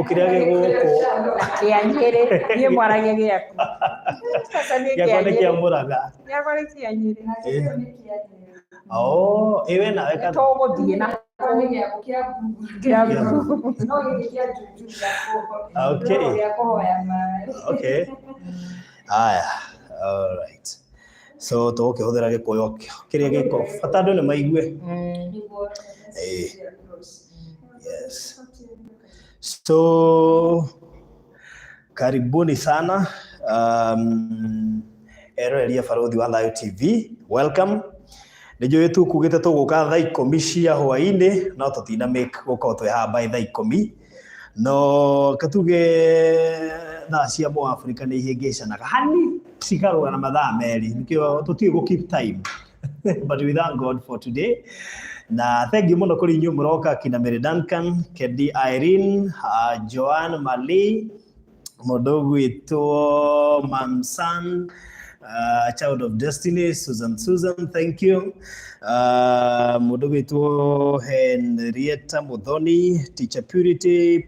kiria giguko kia Nyeri nie mwaragia giaku sasa ni kia Nyeri kia Muraga ya kwa kia Nyeri oh ewe na weka to guthie na Kwani giaku kia no gikia juju giaku okay giaku ya mai okay aya all right so to ke hodera ge koyo kiria giko fatado ne maigue yes so karibuni sana Eroria Farodhi wa Thayo TV welcome Nejo yetu kugete tuguka thaa 10 cia hwaini no tutina make guko twe haba thaa 10 no katuge thaa cia mo Africa ni ihingicanaga hani cikaruga na mathaa meri nikio tutie go keep time but we thank God for today na thank you muno kuri inyu muroka kina Mary Duncan Kedi Irene Joan Mali Modogu ito Mamsan Child of Destiny Susan thank you Modogu ito Henrietta Modoni Teacher Purity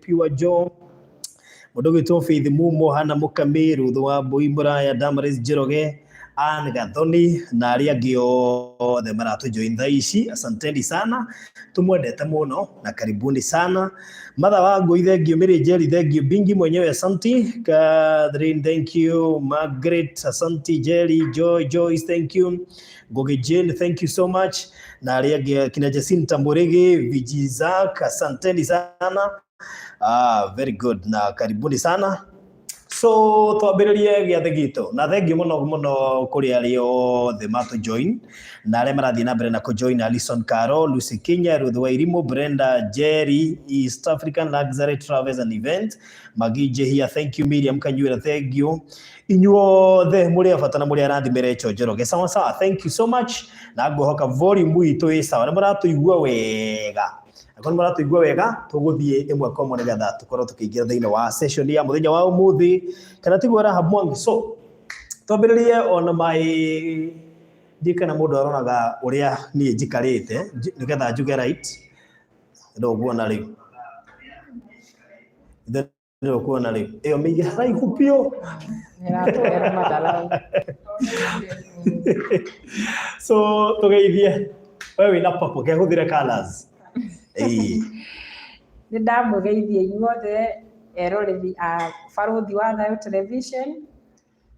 Pure Joe Modogu ito Faith Mumo Hana Mukamiru Thwa Boimbura ya Damaris Jiroge Anne Gathoni na aria ngio the maratu join thaici asanteni sana tumwendete muno na karibuni sana madha wangu ithengio Mary Jerry thengio bingi mwenyewe asanti Catherine thank you Margaret asanti Jerry Joyce thank you Goge Jane thank you so much na aria kina Jacinta Murege Vijizak asanteni sana very good na karibuni sana so twambiririe giathe gitu na thengi muno kuri ario the mato join na aria marathi na mbere na ko join Alison Caro Lucy Kenya Ruth Wairimu Brenda Jerry East African Luxury Travels and Event Magije here thank you Miriam Kanyura thank you inyuo the muri afatana muri arathi mere chojoroge sawa thank you so much na ngohoka volume itu isawa na maratu igua wega Akon maratu igua wega tuguthie imwe kwa mone gatha tukorwo tukiingira thiine wa session ya muthenya wa umuthi kana tigwara hamwangi so twambiririe on my dikana mundu aronaga uria nie njikarite nigetha njuge right ndo kuona riu ndo kuona riu iyo mingi harai kupio niratoera madala so tugeithie wewe na papo ke huthire colors ni ndamugeithie inyuothe eroreri a Farodhi wa Thayo Television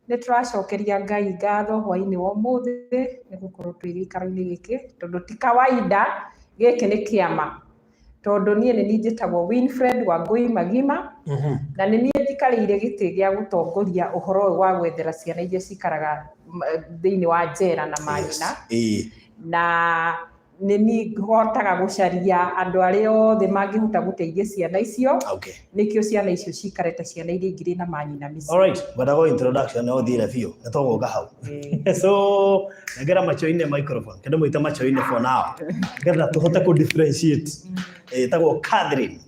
ni turacokeria Ngai ngatho hwaini wa umuthi ni gukorwo twigikaro-ini giki tondu ti kawaida giki ni kiama tondu nie ni njitagwo Winfred Wangui Magima na ni nie njikariire giti gia gutongoria uhoro wa gwethera ciana iria cikaraga thiini wa njera na manyina na nini hotaga gucaria andu aria othe mangihota guteithia ciana icio nikio ciana icio cikareta ciana iria ingiri na manyina misi all right badago introduction no thira fio natogoga hau so ngera macho-ine microphone kenda muita macho-ine for now ngera tuhote ku differentiate tago Catherine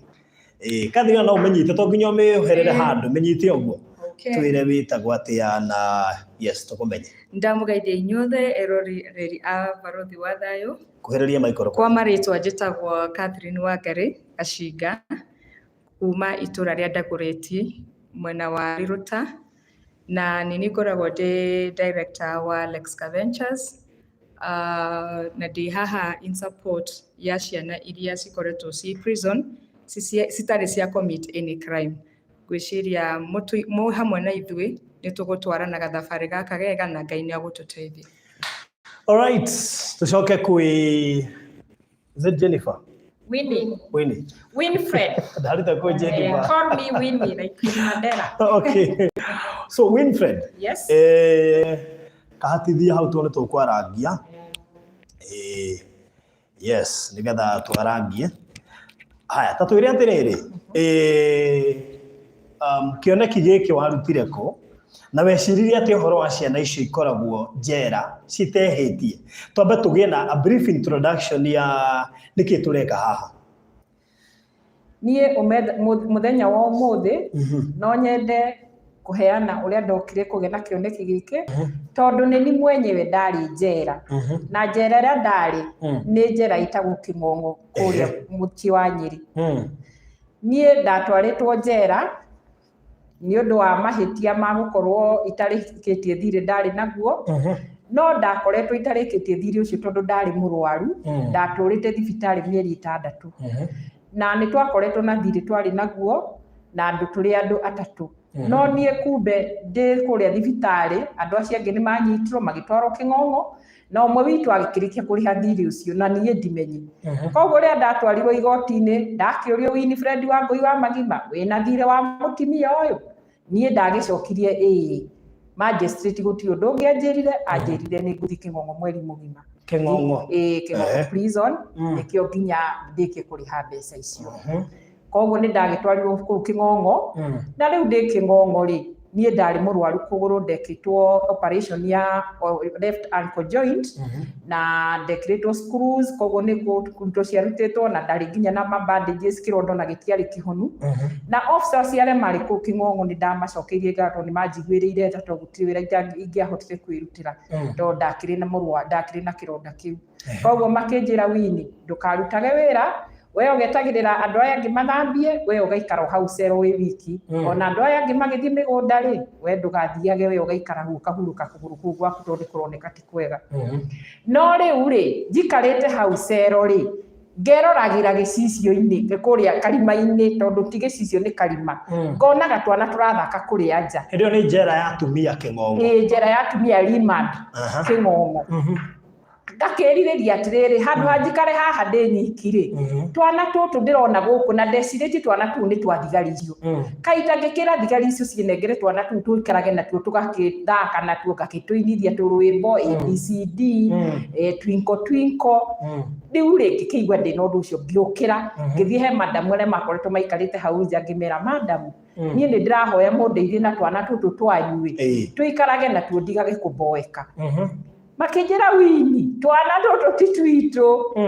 Catherine no menyite to nginya meherere handu menyite oguo twire witagwo atia na yes tukumenye ndamugaithia inyuothe eroreri a Farodhi wa Thayo kuhereria microphone kwa maritwa njitagwo Catherine Wangari Ashinga kuma itura ria Ndagureti mwena wa Riruta na nini ngoragwo ndi director wa Alex Ventures na ndi haha in support ya ciana iria cikoretwo ci prison citari cia commit any crime gwiciria mu hamwe na ithui ni tugutwarana gathabari gaka gega na Ngai ni agututeithia. All right, tucoke kwi Jennifer Winfred Darita ko Jennifer call me Winnie like Mandela. Okay, so Winfred yes kahatithia hau tuone tukwarangia yes nigetha twarangie haya tatwire atiriri kioneki giki warutire ko na weciririe ati horo wa ciana icio ikoragwo njera citehetie twambe tugie na a brief introduction ya niki tureka haha nie muthenya wa umuthi no nyende kuheana uria ndokire kugena kioneki giki tondu ni mwenyewe ndari njera na njera ria ndari ni njera itagwo King'ong'o kuria muti wa Nyeri niĩ ndatwarĩtwo njera nĩ ũndũ wa mahĩtia ma gũkorwo itarĩkĩtie thirĩ ndarĩ naguo no ndakoretwo itarĩkĩtie thirĩ ũcio tondũ ndarĩ mũrwaru ndatũrĩte thibitarĩ mĩeri 6 na nĩ twakoretwo na thirĩ twarĩ naguo na andũ tũrĩ andũ 3 no niĩ kumbe ndĩ kũrĩa thibitarĩ andũ acio angĩ nĩ manyitirwo magĩtwarwo Kĩng'ong'o na ũmwe witũ agĩkĩrĩkia kũrĩha thirĩ ũcio na niĩ ndimenye koguo rĩrĩa ndatwarirwo igoti-inĩ ndakĩũrio Winifred Wangũi wa Magima wĩna thirĩ wa mũtimia ũyũ niĩ ndagĩcokirie magistrate gũtirĩ ũndũ ũngĩ anjĩrire nĩ ngũthiĩ Kĩng'ong'o mweri mũgima Kĩng'ong'o Kĩng'ong'o prison nĩkĩo nginya ndĩkie kũrĩha mbeca icio koguo nĩ ndagĩtwarirwo kũu Kĩng'ong'o na rĩu ndĩ Kĩng'ong'o rĩ niĩ ndarĩ mũrwaru kũgũrũ ndekĩtwo operation ya left ankle joint na ndekĩrĩtwo screws koguo nĩ kũrutwo ciarutĩtwo na ndarĩ nginya na bandages kĩrondo na gĩtiarĩ kĩhonu na officers arĩa marĩ kũu Kĩng'ong'o nĩ ndamacokeirie ngatho nĩ manjiguĩrĩire tondũ gũtirĩ wĩra ingĩahotire kwĩrutĩra tondũ ndakĩrĩ na kĩronda kĩu koguo makĩnjĩra Wini ndũkarutage wĩra we ũgetagĩrĩra andũ aya angĩ mathambie we ũgaikara hau cero wĩ wiki ona andũ aya angĩ magĩthiĩ mĩgũnda rĩ we ndũgathiage we ũgaikara hau kahurũka kũgũrũ kũu gwaku tondũ kũroneka ti kwega no rĩu rĩ njikarĩte hau cero rĩ ngeroragĩra gĩcicio-inĩ kũrĩa karima-inĩ tondũ ti gĩcicio nĩ karima ngonaga twana tũrathaka kũrĩa nja ĩyo nĩ njera ya atumia Kĩng'ong'o njera ya atumia Remand Kĩng'ong'o ngakĩrirĩria atĩrĩrĩ handũ hanjikare haha ndĩ nyiki rĩ twana tũtũ ndĩrona gũkũ na ndecirĩtie twana tũu nĩ twa thigari icio kaita ngĩkĩra thigari icio ciĩnengere twana tũu tũikarage natuo tũgagĩthaka natuo ngagĩtũinithia tũrwĩmbo ABCD twinkle twinkle rĩu rĩ ngĩkĩigua ndĩ na ũndũ ũcio ngĩũkĩra ngĩthiĩ he madamu arĩa makoretwo maikarĩte hau nja ngĩmera madamu niĩ nĩ ndĩrahoya mũndeithie na twana tũtũ twanyu tũikarage natuo ndigage kũmboeka makĩnjĩra Wini twana tũtũ ti twitũ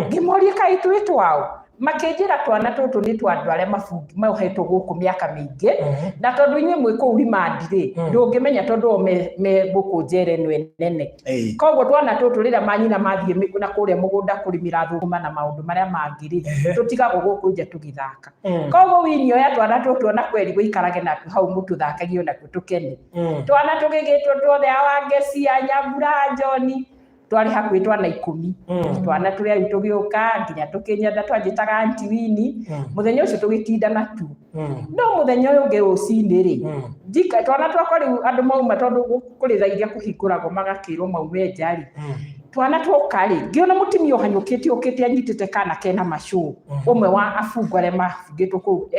ngĩmoria kaĩ twĩ twao makĩnjĩra twana tũtũ nĩ twa andũ arĩa mahetwo gũkũ mĩaka mĩingĩ na tondũ inyuĩ mwĩ kũu Remand rĩ ndũngĩmenya tondũ me gũkũ njera ĩno nene koguo twana tũtũ rĩrĩa manyina mathiĩ na kũrĩa mũgũnda kũrĩmĩra thũkũma na maũndũ marĩa mangĩ rĩ tũtigagwo gũkũ nja tũgĩthaka koguo Wini oya twana tũtũ na kweri gũikarage natuo hau mũtũthakagie natuo tũkene twana tũgĩgĩtwo tuothe Wangeci Nyambura John twari hakuhĩ twana 10 twana tũrĩa rĩu tũgĩũka nginya tũkĩnyenda twanjĩtaga Aunty Wini mũthenya ũcio tũgĩtindana tu no mũthenya ũyũ ũngĩ rũcinĩ rĩ twana twakwa rĩu andũ mauma tondũ kũrĩ thaa iria kũhingũragwo magakĩrwo maume nja rĩ twana twoka rĩ ngĩona mũtimia ũhanyũkĩte anyitĩte kana kena macũ ũmwe wa afungu arĩa mabungĩtwo kũu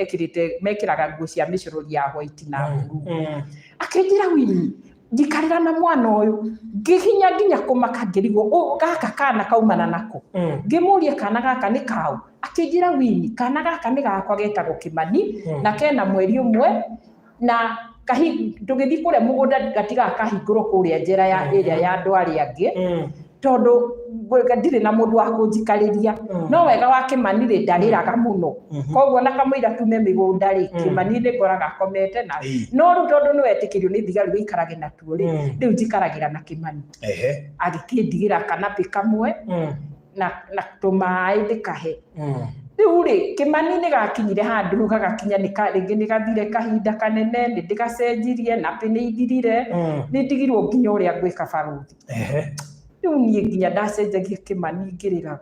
mekĩraga nguo cia mĩcorori ya white na blue akĩnjĩra Wini njikarĩra na mwana ũyũ ngĩhinya nginya kũmaka ngĩrigwo gaka kana kaumana nako ngĩmũria kana gaka nĩ kaũ akĩnjĩra Wini kana gaka nĩ gakwa getagwo Kĩmani na kena mweri ũmwe na tũgĩthiĩ kũrĩa mũgũnda gatiga kahingũrwo kũrĩa njera ya ĩrĩa ya andũ arĩa angĩ tondũ ndirĩ na mũndũ wa kũnjikarĩria no wega wa Kĩmani rĩ ndarĩraga mũno koguo na kamũira tume mĩgũnda rĩ Kĩmani nĩ ngoraga akomete na no rĩu tondũ nĩ wetĩkĩrio nĩ thigari gũikarage natuo rĩ rĩu njikaragĩra na Kĩmani agĩkĩndigĩra kanapĩ kamwe na tũmaĩ ndĩkahe rĩu rĩ Kĩmani nĩ gakinyire handũ gagakinya rĩngĩ nĩ gathire kahinda kanene nĩ ndĩgacenjirie napĩ nĩ ithirire nĩ ndigirwo nginya ũrĩa ngwĩka baruthi rĩu niĩ nginya ndacenjagia Kĩmani ngĩrĩraga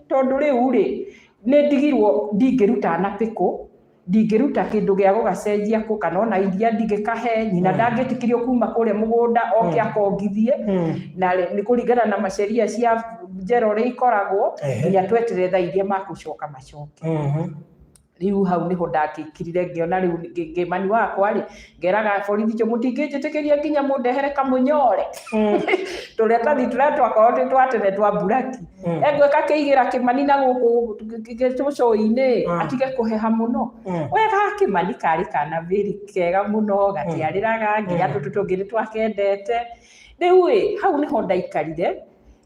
tondũ rĩu rĩ nĩ ndigirwo ndingĩruta napĩkũ ndingĩruta kĩndũ gĩa gũgacenjia kũ kana ona iria ndigĩkahe nyina ndangĩtĩkĩrio kuma kũrĩa mũgũnda oke akongithie na nĩ kũringana na maceria cia njera ũrĩa ikoragwo nginya tweterere thaa iria magũcoka macoke rĩu hau nĩho ndakĩkirire ngĩona rĩu Kĩmani wakwa rĩ ngeraga borithi cio mũtingĩnjĩtĩkĩria nginya mũndehere kamũnyore tũrĩa tathi tũrĩa twakorwo twa tene twa buraki engwĩka kĩigĩra Kĩmani na gũkũ tũcũ-inĩ atige kũheha mũno wega Kĩmani karĩ kana very kega mũno gatiarĩraga nginya tũtũ tũngĩ nĩ twakendete rĩu hau nĩho ndaikarire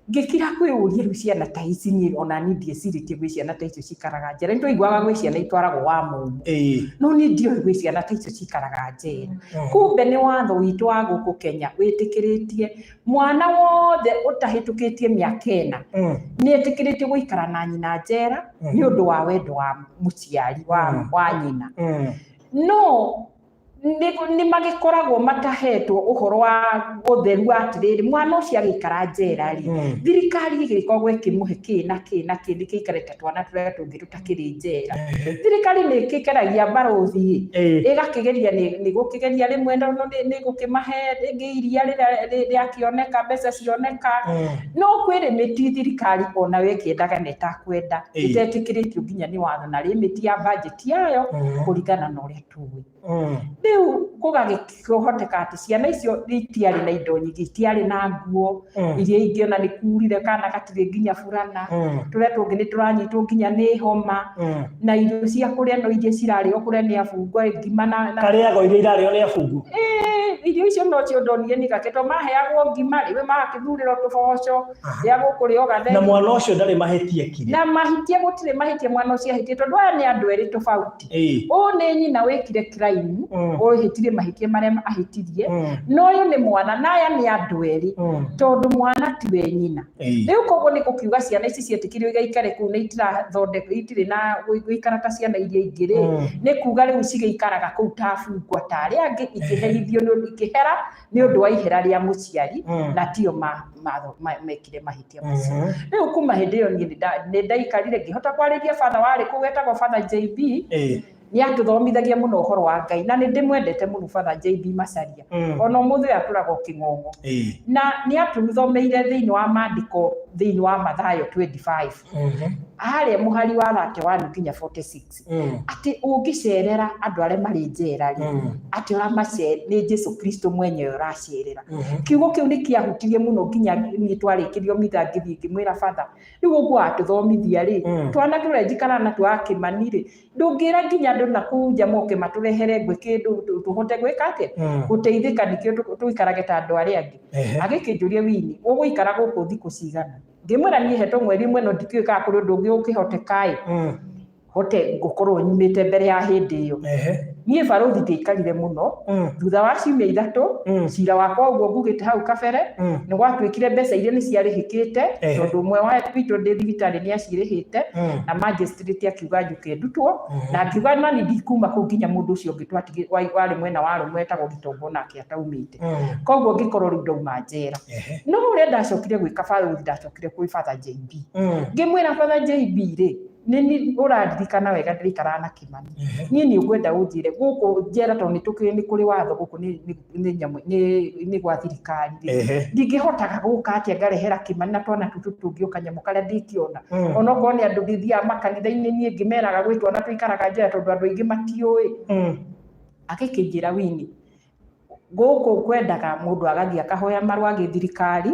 ngikira kwiuria riu ciana ta ici ni ona ni ndieciritie gwi ciana ta icio cikaraga njera nĩ twaiguaga gwi ciana itwaragwo wa mũndũ no ni ndiũĩ gwi ciana ta icio cikaraga njera kumbe nĩ watho witũ wa gũkũ Kenya wĩtĩkĩrĩtie mwana wothe ũtahĩtũkĩtie mĩaka 4 nĩ etĩkĩrĩtio gũikara na nyina njera nĩ ũndũ wa wendo wa mũciari wa nyina no nĩ magĩkoragwo matahetwo ũhoro wa ũtheru atĩrĩrĩ mwana ũcio agĩikara njera rĩ thirikari ĩgĩkoragwo ĩkĩmũhe kĩ na kĩ gĩikarĩte twana tũrĩa tũngĩ tũtakĩrĩ njera thirikari nĩ ĩkĩgeragia barothi ĩgakĩgeria nĩ gũkĩgeria rĩmwe nĩ gũkĩmahe rĩngĩ iria rĩakĩoneka mbeca cioneka no kwĩ rĩmĩti thirikari ona we ĩkĩendaga na ĩtakwenda ĩtetĩkĩrĩtio nginya nĩ watho na rĩmĩti ya budget yayo kũringana na ũrĩa tũĩ rĩu gũgagĩkĩhoteka atĩ ciana icio itiarĩ na indo nyingĩ itiarĩ na nguo iria ingĩona nĩ kurire kana gatirĩ nginya burana tũrĩa tũngĩ nĩ tũranyitwo nginya nĩ homa na irio cia kũrĩa no iria cirarĩo kũrĩa nĩ abungo ngima na karĩago iria irarĩo nĩ abungo irio icio no cio ndonire nĩ gakĩtwo maheagwo ngima rĩwe magakĩthurĩrwo tũboco rĩa gũkũrĩo gatheri na mwana ũcio ndarĩ mahĩtia kire na mahĩtia gũtirĩ mahĩtia mwana ũcio ahĩtie tondũ aya nĩ andũ erĩ tofauti ũũ nĩ nyina wĩkire crime ũhĩtirie mahĩtia marĩa ahĩtirie no ũyũ nĩ mwana na aya nĩ andũ erĩ tondũ mwana tiwe nyina rĩu koguo nĩ gũkiuga ciana ici cietĩkĩrio igaikare kũu nĩ itirathondeka itirĩ na gũikara ta ciana iria ingĩ rĩ nĩ kuga rĩu cigĩikaraga kũu ta bungwa ta arĩa angĩ ikĩherithio ikĩhera nĩ ũndũ wa ihera rĩa mũciari na tio mekire mahĩtia macio rĩu kuma hĩndĩ ĩyo nĩ ndaikarire ngĩhota kwarĩria batha warĩ kũu wetagwo batha JB nĩ atũthomithagia mũno ũhoro wa Ngai na nĩ ndĩmwendete mũno batha JB Macharia ona ũmũthĩ atũragwo Kĩng'ong'o na nĩ atũthomeire thĩinĩ wa maandĩko thĩinĩ wa Mathayo 25 harĩa mũhari wa 31 nginya 46 atĩ ũngĩcerera andũ arĩa marĩ njera atĩ ũramacere nĩ Jesu Kristo mwenyewe ũracerera kiugo kĩu nĩ kĩahutirie mũno nginya niĩ twarĩkĩrio mitha ngĩthiĩ ngĩmwĩra batha rĩu ũguo atũthomithia rĩ twana tũrĩa njikara na twakĩmani rĩ ndũngĩra nginya andũ na kũu nja moke matũrehere ngwe kĩndũ tũhote gwĩka atĩa gũteithĩka nĩkĩo tũikarage ta andũ arĩa angĩ agĩkĩnjũria Wini ũgũikara gũkũ thikũ cigana ngĩmwĩra niĩ hetwo mweri ũmwe no ndikĩũĩ kana kũrĩ ũndũ ũngĩ ũkĩhoteka hote ngũkorwo nyumĩte mbere ya hĩndĩ ĩyo niĩ barothi ndĩikarire mũno thutha wa ciumia 3 cira wakwa ũguo ngugĩte hau kabere nĩ gwatuĩkire mbeca iria nĩ ciarĩhĩkĩte tondũ ũmwe wa witũ ndĩ thibitarĩ nĩ acirĩhĩte na magistrate akiuga njuke ndutwo na akiuga nani ndikuma kũu nginya mũndũ ũcio ũngĩ warĩ mwena wa Rũmwe etagwo Gĩtongo nake ataumĩte koguo ngĩkorwo rĩu ndauma njera no ũrĩa ndacokire gwĩka barothi ndacokire kwĩ batha JB ngĩmwĩra batha JB rĩ nĩ ũraririkana wega ndĩikaraga na Kĩmani niĩ nĩ ũkwenda ũnjĩre gũkũ njera tondũ nĩ tũkĩrĩ nĩ kũrĩ watho gũkũ nĩ gwa thirikari ndingĩhotaga gũka atĩa ngarehera Kĩmani na twana tũtũ tũngĩ kanyamũ karĩa ndĩkĩona ona okorwo nĩ andũ ndĩthiaga makanitha-inĩ niĩ ngĩmeraga gwĩ twana tũikaraga njera tondũ andũ aingĩ matiũĩ agĩkĩnjĩra Wini gũkũ kwendaga mũndũ agathiĩ akahoya marũa gĩthirikari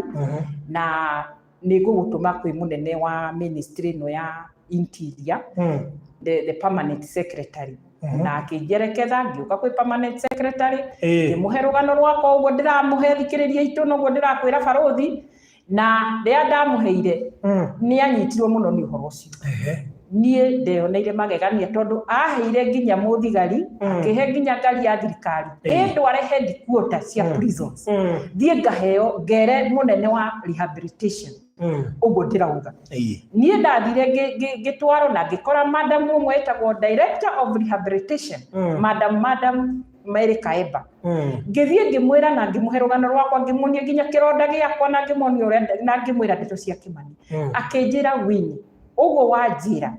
na nĩ ngũgũtũma kwĩ mũnene wa ministry ĩno ya Interior the permanent secretary na akĩnjerekeza ngĩũka kwĩ permanent secretary ngĩmũhe rũgano rwakwa ũguo ndĩramũhe thikĩrĩria itũ noguo ndĩrakwĩra barothi na rĩrĩa ndamũheire nĩ anyitirwo mũno nĩ ũhoro ũcio niĩ ndeyoneire magegania tondũ aheire nginya mũthigari akĩhe nginya ngari ya thirikari ndware headquarters cia prisons thiĩ ngaheo ngere mũnene wa rehabilitation ũguo ndĩrauga niĩ ndathire ngĩtwarwo na ngĩkora madam ũmwe etagwo director of rehabilitation madam Mary Kaemba ngĩthiĩ ngĩmwĩra na ngĩmũhe rũgano rwakwa ngĩmuonia nginya kĩronda gĩakwa na ngĩmuonia ũrĩa na ngĩmwĩra ndeto cia Kĩmani akĩnjĩra Wini ũguo wanjĩra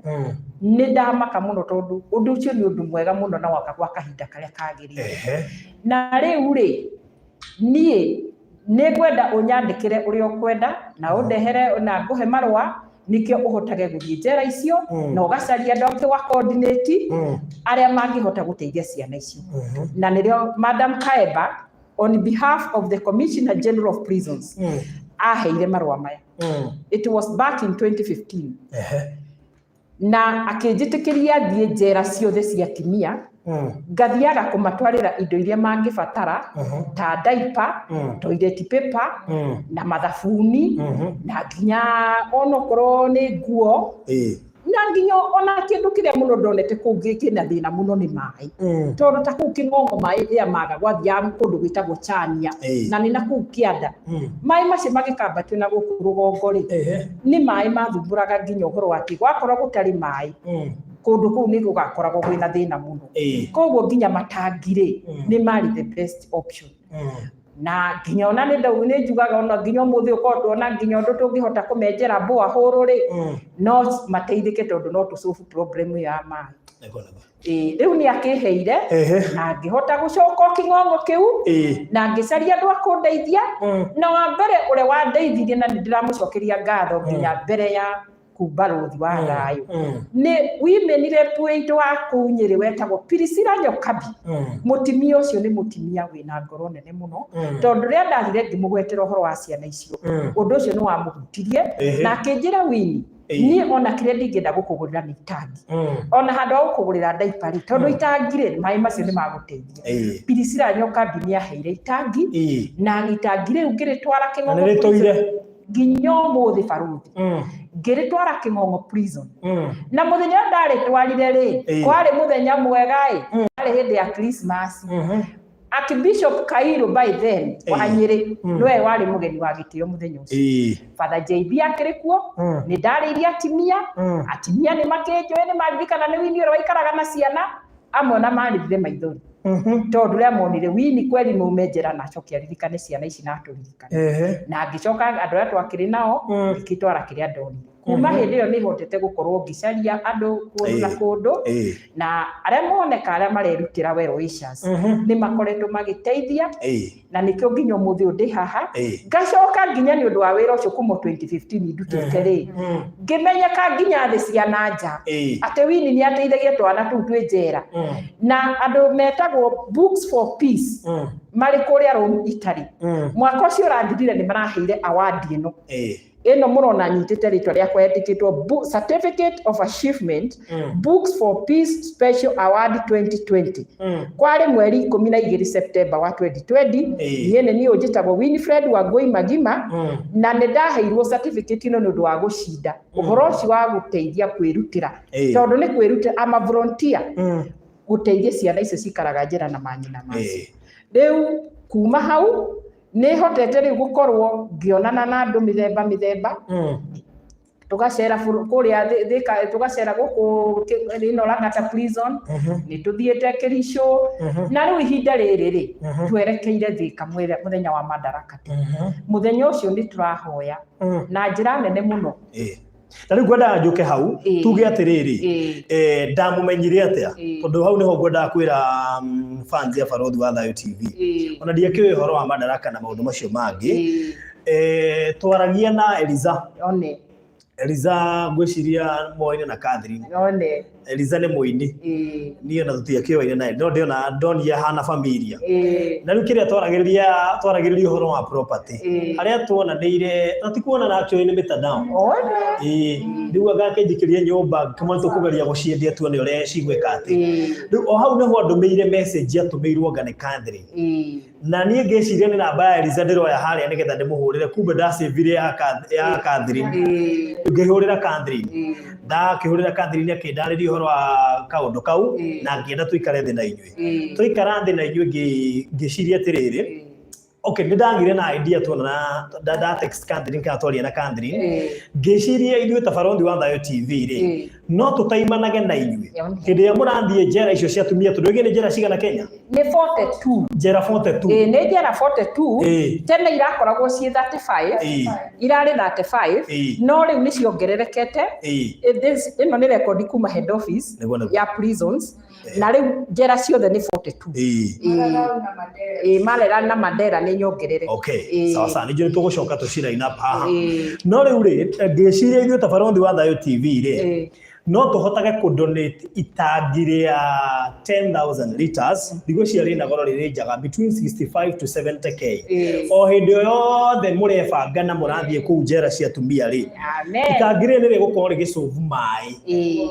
nĩ ndamaka mũno tondũ ũndũ ũcio nĩ ũndũ mwega mũno na waka gwa kahinda karĩa kagĩrĩire na rĩu rĩ niĩ nĩ ngwenda ũnyandĩkĩre ũrĩa ũkwenda na ũndehere na ngũhe marũa nĩkĩo ũhotage gũthiĩ njera icio na ũgacaria andũ wa coordinate arĩa mangĩhota gũteithia ciana icio na nĩrĩo Madam Kaemba on behalf of the Commissioner General of Prisons aheire marũa maya it was back in 2015 na akĩnjĩtĩkĩria thiĩ njera ciothe cia atumia ngathiaga kũmatwarĩra indo iria mangĩbatara ta diaper, toilet paper na mathabuni na nginya onokorwo nĩ nguo na nginya ona kĩndũ kĩrĩa mũno ndonete kũu kĩna thĩna mũno nĩ maĩ tondũ ta kũu Kĩng'ong'o maĩ rĩrĩa maga gwathiaga kũndũ gwĩtagwo Chania na nĩ na kũu Kĩanda maĩ macio magĩkambatio na gũkũ rũgongo rĩ nĩ maĩ mathumbũraga nginya ũhoro wa atĩ gwakorwo gũtarĩ maĩ kũndũ kũu nĩ gũgakoragwo gwĩna thĩna mũno koguo nginya matangi rĩ nĩ marĩ the best option na nginya ona nĩ njugaga ona nginya ũmũthĩ ũkorwo ona nginya ũndũ tũngĩhota kũmenjera borehole rĩ no mateithĩke tondũ no tũ-solve problem ya maĩ rĩu nĩ akĩheire na ngĩhota gũcoka Kĩng'ong'o kĩu na ngĩcaria andũ a kũndeithia na wa mbere ũrĩa wandeithirie na nĩ ndĩramũcokeria ngatho nginya mbere ya kumba rũthi wa thayũ nĩ women rep witũ wa kũu Nyĩrĩ wetagwo Priscilla Nyokabi mũtimia ũcio nĩ mũtimia wĩna ngoro nene mũno tondũ rĩrĩa ndathire ngĩmũgwetera ũhoro wa ciana icio ũndũ ũcio nĩ wamũhutirie na akĩnjĩra Winnie niĩ ona kĩrĩa ndingĩenda gũkũgũrĩra nĩ itangi ona handũ ha gũkũgũrĩra diaper rĩ tondũ itangi rĩ maĩ macio nĩ magũteithia Priscilla Nyokabi nĩ aheire itangi na itangi rĩu ngĩrĩtwara Kĩng'ong'o nginya ũmũthĩ baruthi ngĩrĩtwara Kĩng'ong'o prison na mũthenya ndarĩtwarire rĩ kwarĩ mũthenya mwega kwarĩ hĩndĩ ya Christmas Archbishop Kairũ by then wa Nyĩrĩ nĩwe warĩ mũgeni wa gĩtĩo mũthenya ũcio Father JB akĩrĩ kuo nĩ ndarĩirie atimia nĩ makĩnjũĩ nĩ maririkana nĩ Winnie ũrĩa waikaraga na ciana amwe na marĩrire maithori tondũ rĩa monire Winnie kweli muume njera na acokia ririkane ciana ici na atũririkane na ngĩcoka andũ arĩa twakĩrĩ nao ngĩtwara kĩrĩa ndonire kuma hĩndĩ ĩyo nĩ hotete gũkorwo ngĩcaria andũ kũndũ na kũndũ na arĩa moneka arĩa marerutĩra well wishers nĩ makoretwo magĩteithia na nĩkĩo nginya ũmũthĩ ndĩ haha ngacoka nginya nĩ ũndũ wa wĩra ũcio kuma 2015 ndutĩte rĩ ngĩmenyeka nginya thĩ cia nanja atĩ Winnie nĩ ateithagia twana tũu twĩ njera na andũ metagwo Books for Peace marĩ kũrĩa Rome Italy mwaka ũcio ũrathirire nĩ maraheire award ĩno mũrona nyitĩte rĩtwa rĩakwa yandĩkĩtwo Certificate of Achievement Books for Peace Special Award 2020 kwarĩ mweri 12 Septemba wa 2020 niĩ nĩ njĩtagwo Winifred Wangui Magima na nĩ ndaheirwo certificate ĩno nĩ ũndũ wa gũcinda ũhoro ũcio wa gũteithia kwĩrutĩra tondũ nĩ kwĩrutĩra ama volunteer gũteithia ciana icio cikaraga njĩra na manyina macio rĩu kuma hau nĩ hotete rĩu gũkorwo ngĩonana na andũ mĩthemba tugacera kũrĩa tugacera gũkũ rĩno Lang'ata prison nĩ tũthiĩte Kericho na rĩu ihinda rĩrĩ rĩ twerekeire Thika mũthenya wa Madaraka mũthenya ũcio nĩ tũrahoya na njĩra nene mũno na rĩu ngwendaga njũke hau tuge atĩrĩrĩ ndamũmenyire atĩa tondũ hau nĩho ngwendaga kwĩra fans ya Barũthi wa Thayũ TV ona ndiakĩũĩ ũhoro wa Madaraka na maũndũ macio mangĩ twaragia na Eliza ngwĩciria moine na Catherine Eliza nĩ mũini niĩ ona tũtiakĩoine naye no ndonire hana familia na rĩu kĩrĩa twaragĩrĩria ũhoro wa property arĩa tuonanĩire na tikuonana actually nĩ mitandao rĩu agakĩnjikĩria nyũmba kama tũkũgeria gũciendia tuone ũrĩa cigwĩka atĩ rĩu o hau nĩho ndũmĩire message atũmĩirwo anga nĩ Catherine na niĩ ngĩciria nĩ namba ya Eliza ndĩroya harĩa nĩgetha ndĩmũhũrĩre kumbe ndacĩvire ya Catherine ngĩhũrĩra Catherine ndakĩhũrĩra Catherine akĩndarĩria ũhoro wa kaũndũ kau na ngĩenda tũikare thĩ na inyuĩ tũikara thĩ na inyuĩ ngĩciria atĩrĩrĩ okay nĩ ndagire na idea tuonana da text Catherine kana twaria na Catherine ngĩciria ithuĩ ta Barũthi wa Thayũ TV rĩ no tũtaimanage na inyuĩ hĩndĩ ĩrĩa mũrathiĩ njera icio cia atumia tondũ nĩ njera cigana Kenya nĩ 42 njera 42 nĩ njera 42 tene irakoragwo ciĩ 35 irarĩ 35 no rĩu nĩ ciongererekete ĩno nĩ record kuma head office ya prisons na rĩu njera ciothe nĩ 42 Marera na Mandera nĩ nyongerere okay sawa nĩ tũgũcoka tũcira ina haha no rĩu rĩ ngĩciria ithuĩ ta Barũthi wa Thayũ TV rĩ no tuhotage ku donate itangi ria 10,000 liters ndigo ciari na goro riri njaga between 65 to 70k o hindi yothe murebanga na murathie ku njera cia tumia ri itangi ri ni gukorwo rigicovu mai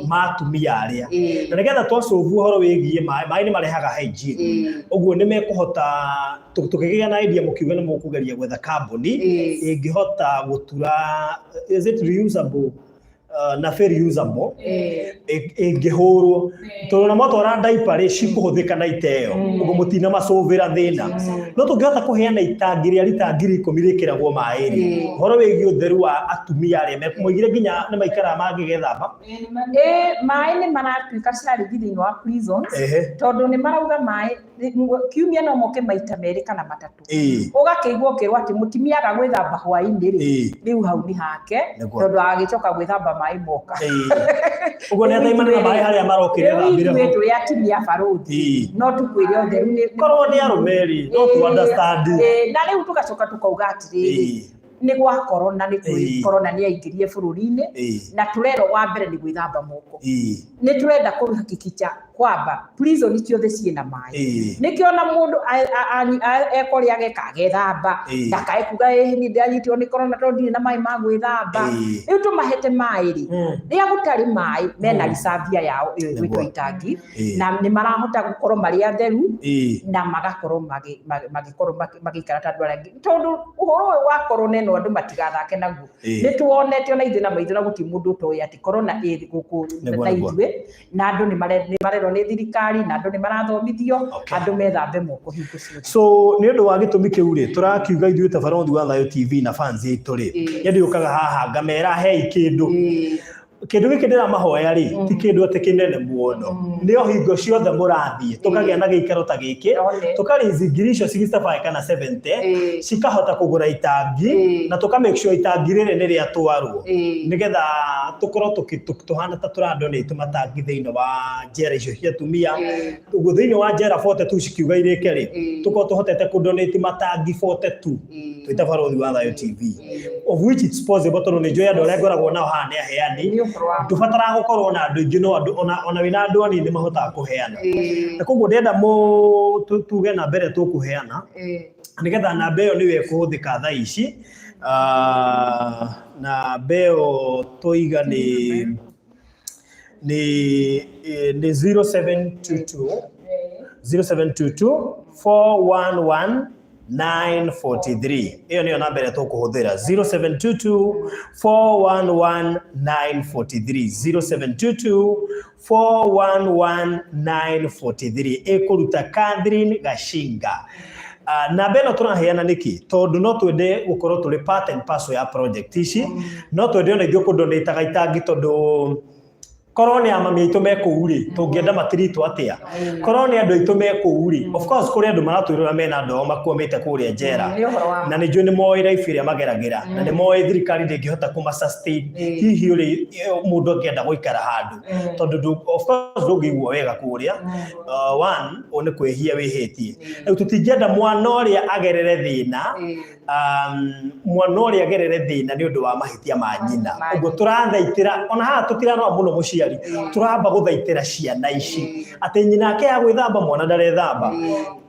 ma tumia aria na nigetha twacovu horo wigie mai ni marehaga hygiene uguo ni mekuhota tukigia na idea mukiuga ni mukugeria gwetha kambuni ingihota gutura is it reusable na fair usable ingihurwo tuna motwara diaper ri cikuhuthika na iteo ugo mutina macovira thina no tungihota kuheana itangi ria litangiri 10 rikiragwo mai ri horo wigi utheru wa atumia aria mekumugire nginya ni maikara mangigethamba mai ni maratuika cari thini wa prisons tondu ni marauga mai kiumia no moke maita meri kana matatu ugakeigwo ukirwo ati mutimiaga gwithamba hwaini ri riu hau ni hake tondu agicoka gwithamba mai moka ugo ne thaima na mai haria marokire thambire riu tuli atimia baruthi no tukwire otheru ni korwo ni arumeri no tu understand na riu tugacoka tukauga atiri ni gwa corona ni kuri corona ni aingirie bururi-ini na turero wa mbere ni gwithamba moko ni turenda kuhakikicha kwamba prison ciothe ciina mai nikiona mundu ekori agekagethamba ndakaekuga ni ndanyitwo ni corona tondu na mai ma gwithamba riu tumahete mai ri ria gutari mai mena risabia yao gwitwo itangi na ni marahota gukorwo mari atheru na magakorwo magikara tandu aria tondu uhoro wa corona no andu matigathake naguo ni tuonete ona ithe na maitho na guti mundu toy ati corona guku na ithuĩ na andu ni marerwo ni thirikari na andu ni marathomithio andu methambe moko hingo ciothe so ni undu wa gitumi kiu ri turakiuga ithuĩ ta Barothi wa Thayũ TV na fans itu ri yendi ukaga haha ngamera hei kindu kindu giki ndira mahoya ri ti kindu ati kinene muono ni o hingo ciothe murathie tukagia na giikaro ta giki tukari zingirisho 65 kana 70 cikahota kugura itangi na tuka make sure itangi riri ni ria twarwo nigetha tukorwo tuhana ta turadonate matangi thiini wa njera icio cia tumia ugo thiini wa njera 42 cikiuga irike ri tukorwo tuhotete kudonate matangi 42 twita Barothi wa Thayũ TV of which it's possible tondu ni njoya andu aria ngoragwo nao haha ni aheani tubatara gukorwo na andu ingi no andu ona wina andu ani ni mahotaga kuheana na koguo ndenda tuge na mbere tukuheana nigetha na mbeo niwe kuhuthika thaa ici na mbeo tuiga ni 0722 411 943 hiyo niyo namba ile tukuhuthira 0722 411 943 0722 411 943 ekuruta Catherine Gashinga na beno tunaheana niki tondu no twende gukorwo tuli part and parcel ya project ici no twende ona ithio kudonate itangi tondu korone ya mami itu mekuri tungienda matirito atia korone andu itu mekuri of course kuri andu maratwirira mena ndo makuomete kuria njera na ni juni moi life iria mageragira na ni moi thirikari ndingihota kuma sustain hihi uri mundu angienda guikara handu tondu of course ndungiguo wega kuria one one kwehia wihitie tutingienda mwana uria agerere thina mwana uria agerere thina ni undu wa mahitia ma nyina ugo turathaitira ona ha tutirano muno muciari turamba guthaitira ciana ici ati nyina ake ya gwithamba mwana ndarethamba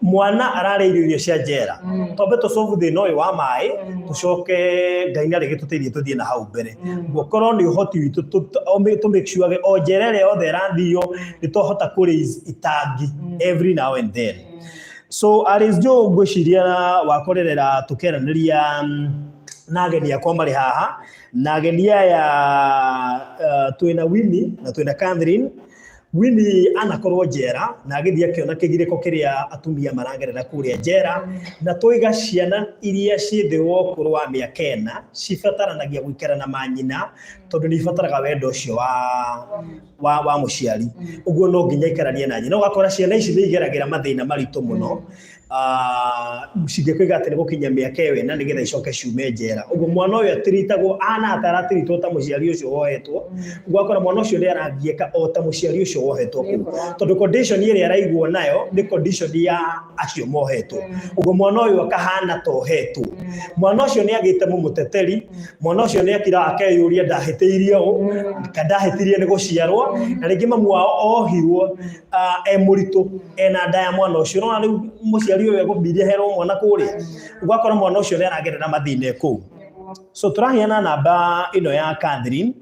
mwana arareire irio cia njera tombe tucovu thina uyu wa mai tucoke Ngai nari gituteithie tuthie na hau mbere gukorwo ni uhoti witu to make sure o njerere othe ranthio ni tohota kuri itangi every now and then so arizjo ngwiciria wakorerera tukeraniria na ageni akwa mari haha na ageni aya twina Winnie na twina Catherine Winnie anakorwo njera na agithia kiona kigiriko kiria atumia maragerera kuria njera na toiga ciana iria cithirwo kurwa miaka 4 cibataranagia guikara na manyina tondu ni ibataraga wendo ucio wa muciari uguo no nginya ikaranie na nyina ugakora ciana ici ni igeragira mathina marito muno cingĩkũiga atĩ nĩ gũkinya mĩaka ĩyo na nĩgetha icoke ciume njera. Ũguo mwana ũyũ atiritagwo ana ataratirĩtwo ta mũciari ũcio wohetwo, ũgakora mwana ũcio nĩ arathiĩka o ta mũciari ũcio wohetwo kũu, tondũ condition ĩrĩa araigwo nayo nĩ condition ya acio mohetwo. Ũguo mwana ũyũ akahana ta ohetwo. Mwana ũcio nĩ agĩte mũmũteteri, mwana ũcio nĩ akira akeyũria ndahĩtĩirie ũ, ndahĩtirie nĩ gũciarwo, na rĩngĩ mamu wao ohirwo mũritũ ena nda ya mwana ũcio, no rĩu mũciari ũyũ egũbirie herwo mwana kũrĩa, ũgakora mwana ũcio nĩ aragerera mathĩna kũu. So tũraheana namba ĩno ya Catherine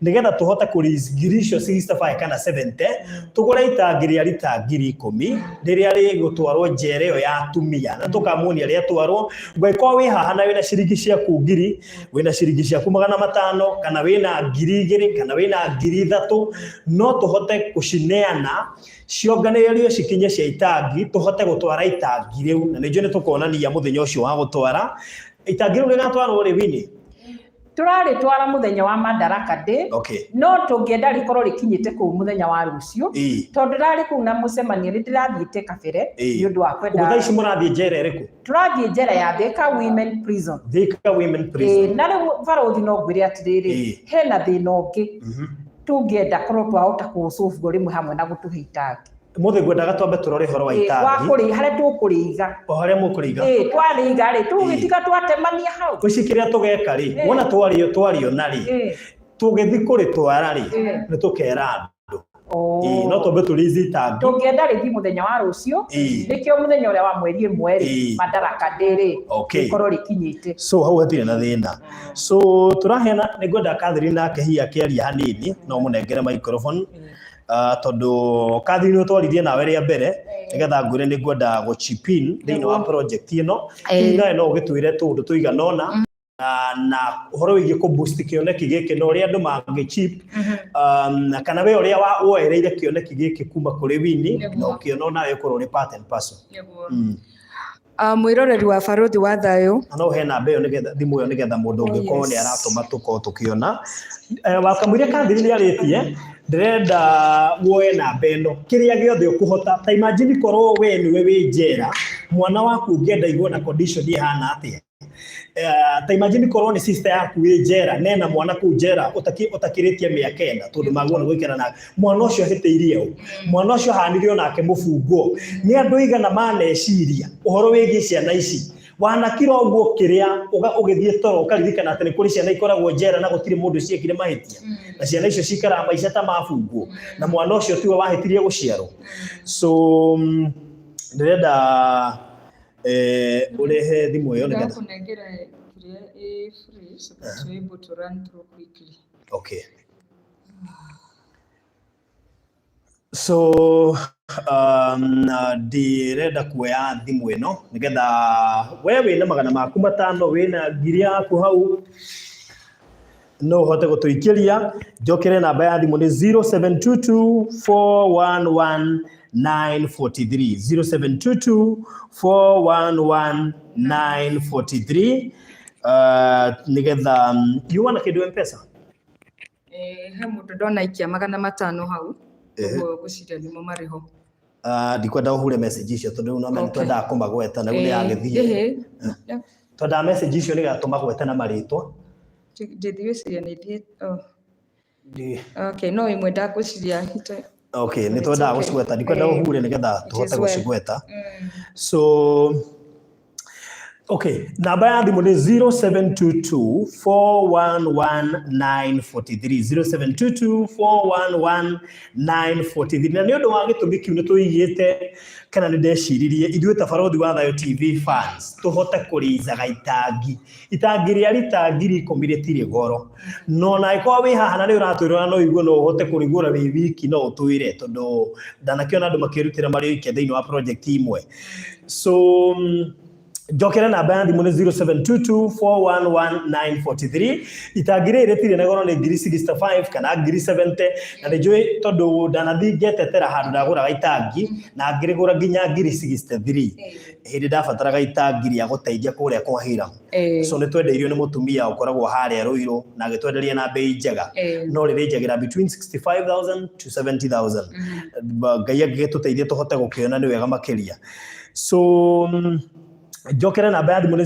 nĩgetha tũhote kũrĩngiri icio 65 kana 70 tũgũre itangi rĩa lita 10,000 rĩrĩa rĩgũtwarwo njera ĩyo ya atumia, na tũkamuonia rĩa twarwo. Ũngĩkorwo wĩ haha na wĩna ciringi ciaku 1000, wĩna ciringi ciaku 500, kana wĩna 2000, kana wĩna 3000, no tũhote gũcineana cionganĩrĩrio cikinye cia itangi, tũhote gũtwara itangi rĩu, na nĩnjũĩ nĩ tũkonania mũthenya ũcio wa gũtwara itangi rĩu. Rĩgatwarwo rĩ Winnie? Tũrarĩtwara mũthenya wa Madaraka Day, no tũngĩenda rĩkorwo rĩkinyĩte kũu mũthenya wa rũciũ, tondũ rarĩ kũu na mũcemanio nĩ ndĩrathiĩte kabere nĩ ũndũ wa kwenda. Thaa ici mũrathiĩ njera ĩrĩkũ? Tũrathiĩ njera ya Thika Women Prison. Thika Women Prison. Na rĩu barothi no ngwĩre atĩrĩrĩ, hena thĩna ũngĩ tũngĩenda korwo twahota kũũcũbwo rĩmwe hamwe na gũtũhe itangi. Mũthĩ ngwendaga twambe tũrore horo wa itangi. Wakũrĩ harĩa tũkũrĩiga. O harĩa mũkũrĩiga. Twarĩiga rĩ, tũgĩtiga twatemania hau. Ũici kĩrĩa tũgeka rĩ, wona twariona rĩ, tũgĩthi kũrĩtwara rĩ, nĩ tũkera andũ. No twambe tũrĩize itangi. Tũngĩenda rĩngĩ mũthenya wa rũciũ, nĩkĩo mũthenya ũrĩa wa mweri ĩmwe rĩ, Madaraka Day rĩ, gĩkorwo rĩkinyĩte. So hau hatirĩ na thĩna. So tũraheana, nĩngwenda Catherine nake hihi akĩaria hanini, no mũnengere microphone. Tondũ Catherine ũtwarithie nawe rĩa mbere nĩgetha ngwĩre nĩ ngwenda gũchipin thĩinĩ wa project ĩno. Nawe no ũgĩtwĩre tũndũ tũiganona na ũhoro wĩgiĩ kũ-boost kĩoneki gĩkĩ na ũrĩa andũ mangĩ-chip, kana we ũrĩa woereire kĩoneki gĩkĩ kuma kũrĩ Winnie na ũkĩona nawe ũkorwo ũrĩ part and parcel. Mwĩroreri wa barothi wa thayũ, no he namba ĩyo nĩgetha thimũ ĩyo nĩgetha mũndũ ũngĩkorwo nĩ aratũma tũkorwo tũkĩona. Wakamũiria Catherine nĩ arĩtie ndĩrenda woe namba ĩno kĩrĩa gĩothe ũkũhota. Ta imagine korwo we nĩwe wĩ njera, mwana waku ũngĩenda igwo na condition ihana atĩa. Ta imagine korwo nĩ sister yaku wĩ njera, nena mwana kũu njera ũtakĩrĩtie mĩaka 9, tondũ magwo nĩ gũikara na mwana ũcio ahĩtĩirie ũ, mwana ũcio ahanire onake mũbungo. Nĩ andũ igana maneciria ũhoro wĩgiĩ ciana ici. Wanakira ũguo kĩrĩa ũgĩthiĩ toro ũkaririkana atĩ nĩ kũrĩ ciana ikoragwo njera na gũtirĩ mũndũ ciekire mahĩtia, na ciana icio cikaraga maica ta mabungo, na mwana ũcio tiwe wahĩtirie gũciarwo. So ndĩrenda ũrehe thimũ ĩyo nĩgetha kũnengera kĩrĩa ĩ free so that we're able to run through quickly. Okay. So ndirenda kuoya thimũ ĩno nĩgetha we wĩna 500 wĩna 1000 yaku hau no ũhote gũtũikĩria. Njokere namba ya thimũ nĩ 0722 411 943 0722 411 943 nĩgetha yuana kĩndũ M-Pesa. He mũndũ ndona ikia 500 hau gũciria nĩmo marĩho. Ndikwenda ũhure message icio tondũ no mena twendaga kũmagweta na gũthĩ agĩthiĩ. Twendaga message icio nĩgatũma gweta na marĩtwa. Ndĩthiũciria nĩ thiĩ. Okay, no imwe ndagũciria. Okay, nĩ twendaga gũcigweta, ndikwenda ũhure nĩgetha tũhote gũcigweta. So okay, namba ya thimũ nĩ 0722 411 943 0722 411 943. Na nĩ ũndũ wa gĩtũmi kĩu nĩ tũigĩte kana nĩ ndeciririe ithuĩ ta barothi wa Thayũ TV fans tũhote kũrĩizaga itangi rĩa lita 10,000 rĩtirĩ goro. No na ĩkorwo wĩ haha na nĩ ũratwĩrora no igwo no ũhote kũrĩgũra wĩ wiki no ũtwĩre, tondũ ndanakĩona andũ makĩrutĩra marĩ oike thĩinĩ wa project imwe. So Jokera namba ya thimũ nĩ 0722411943 itangire iretire na goro nĩ 365 kana 370 na nĩ njũĩ tondũ ndanathi ngetetera handũ ndagũraga itangi na ngĩrĩgũra nginya 363 hĩndĩ ndabataraga itangi rĩa gũteithia kũrĩa kwa Hira so nĩ twendeirio nĩ mũtumia ũkoragwo harĩa Rũirũ na agĩtwenderia na bei njega no rĩrĩ njagĩra between 65,000 to 70,000 Ngai agĩtũteithia tũhote gũkĩona nĩ wega makĩria so Jokera namba ya thimũ nĩ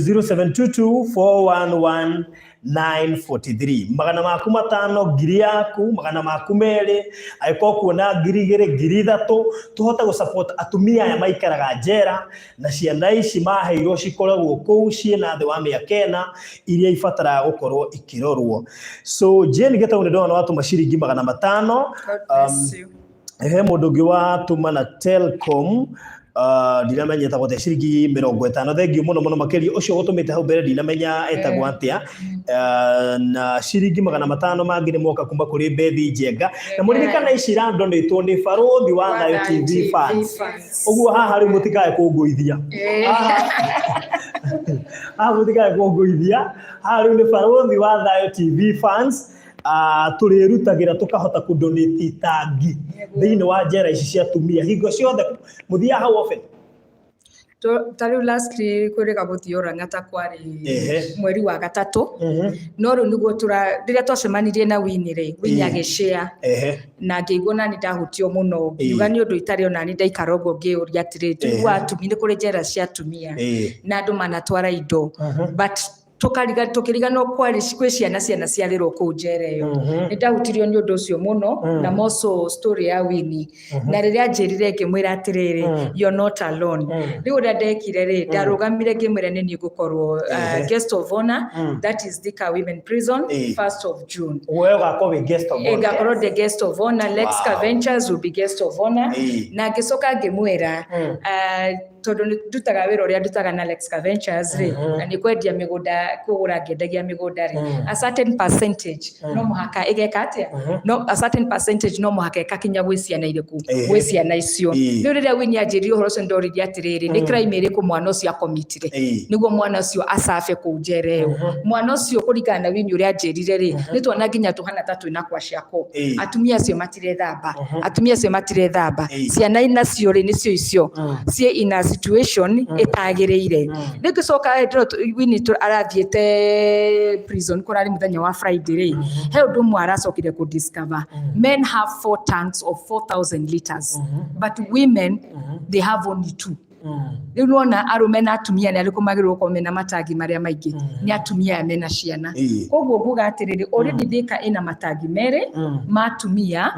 0722411943 magana maku matano ngiri yaku magana maku merĩ angĩkorwo kuona ngiri igĩrĩ ngiri ithatũ tũhote gũsupport atumia aya maikaraga njera na ciana ici maheirwo cikoragwo kũu ciĩna thĩ wa mĩaka 4 iria ibataraga gũkorwo ikĩrorwo so Jane Gĩtaũ nĩ ndona watũma ciringi magana matano he mũndũ ũngĩ watũma na Telcom ndinamenya gũte ciringi 50 thengiũ mũno makĩria ũcio gũtũmĩte hau mbere ndinamenya etagwo atĩa na ciringi magana matano mangĩ nĩ moka kuma kũrĩ Bethi Njenga na mũririkana ici irandonĩtwo nĩ Barũthi wa Thayo TV fans ũguo haha rĩu mũtikae kũngũithia mũtikae kũngũithia haha rĩu nĩ Barũthi wa Thayo TV fans tũrĩrutagĩra tũkahota kũdonate itangi thĩinĩ wa njera ici cia tumia hingo ciothe mũthia hau often Tariu lastly kwĩrĩga gũthiĩ Orang'ata kwarĩ mweri wa gatatũ no rĩu nĩguo rĩrĩa twacemanirie na Winnie rĩ Winnie agĩshare na ngĩigua na nĩ ndahutio mũno ngiuga nĩ ũndũ itarĩ ona nĩ ndaikara ũguo ngĩũria atĩrĩ tũigua atumia nĩ kũrĩ njera cia atumia na andũ manatwara indo but tukiriganwo kwĩ ciana ciarĩrwo kũu njera ĩyo nĩ ndahutirio nĩ ũndũ ũcio mũno na moso story ya Winnie na rĩrĩa njĩrire ngĩmwĩra atĩrĩrĩ you're not alone rĩu ũrĩa ndekire rĩ ndarũgamire ngĩmwĩra nĩ niĩ ngũkorwo guest of honor that is Thika Women Prison 1st of June wewe ũgakorwo guest of honor ngakorwo the guest of honor Lex Ventures will be guest of honor na ngĩcoka ngĩmwĩra tondũ ndutaga wĩra ũrĩa ndutaga na Lex Ventures rĩ na nĩ kwendia mĩgũnda kũgũra ngĩendagia mĩgũnda rĩ a certain percentage no mũhaka igeka atĩa no a certain percentage no mũhaka ĩkakinya gwĩ ciana irĩkũ gwĩ ciana icio rĩu rĩrĩa Winnie anjĩrire ũhoro ũcio ndoririe atĩrĩrĩ nĩ crime ĩrĩkũ mwana ũcio akomitire nĩguo mwana ũcio acabe kũu njera ĩyo mwana ũcio kũringana na Winnie ũrĩa anjĩrire rĩ nĩ tuona nginya tũhana ta twĩna kwa ciako atumia acio matirethamba ciana inacio rĩ nĩcio icio ciĩ ina situation itagĩrĩire nĩngĩcoka Winnie arathiĩte prison kũrarĩ mũthenya wa Friday rĩ he ũndũ ũmwe aracokire ku discover men have 4 tanks of 4,000 liters but women they have only 2 rĩu nona arũme na atumia nĩ arĩkũ magĩrĩirwo gũkorwo mena matangi marĩa maingĩ nĩ atumia mena ciana koguo nguga atĩrĩrĩ already Thika ĩna matangi merĩ ma atumia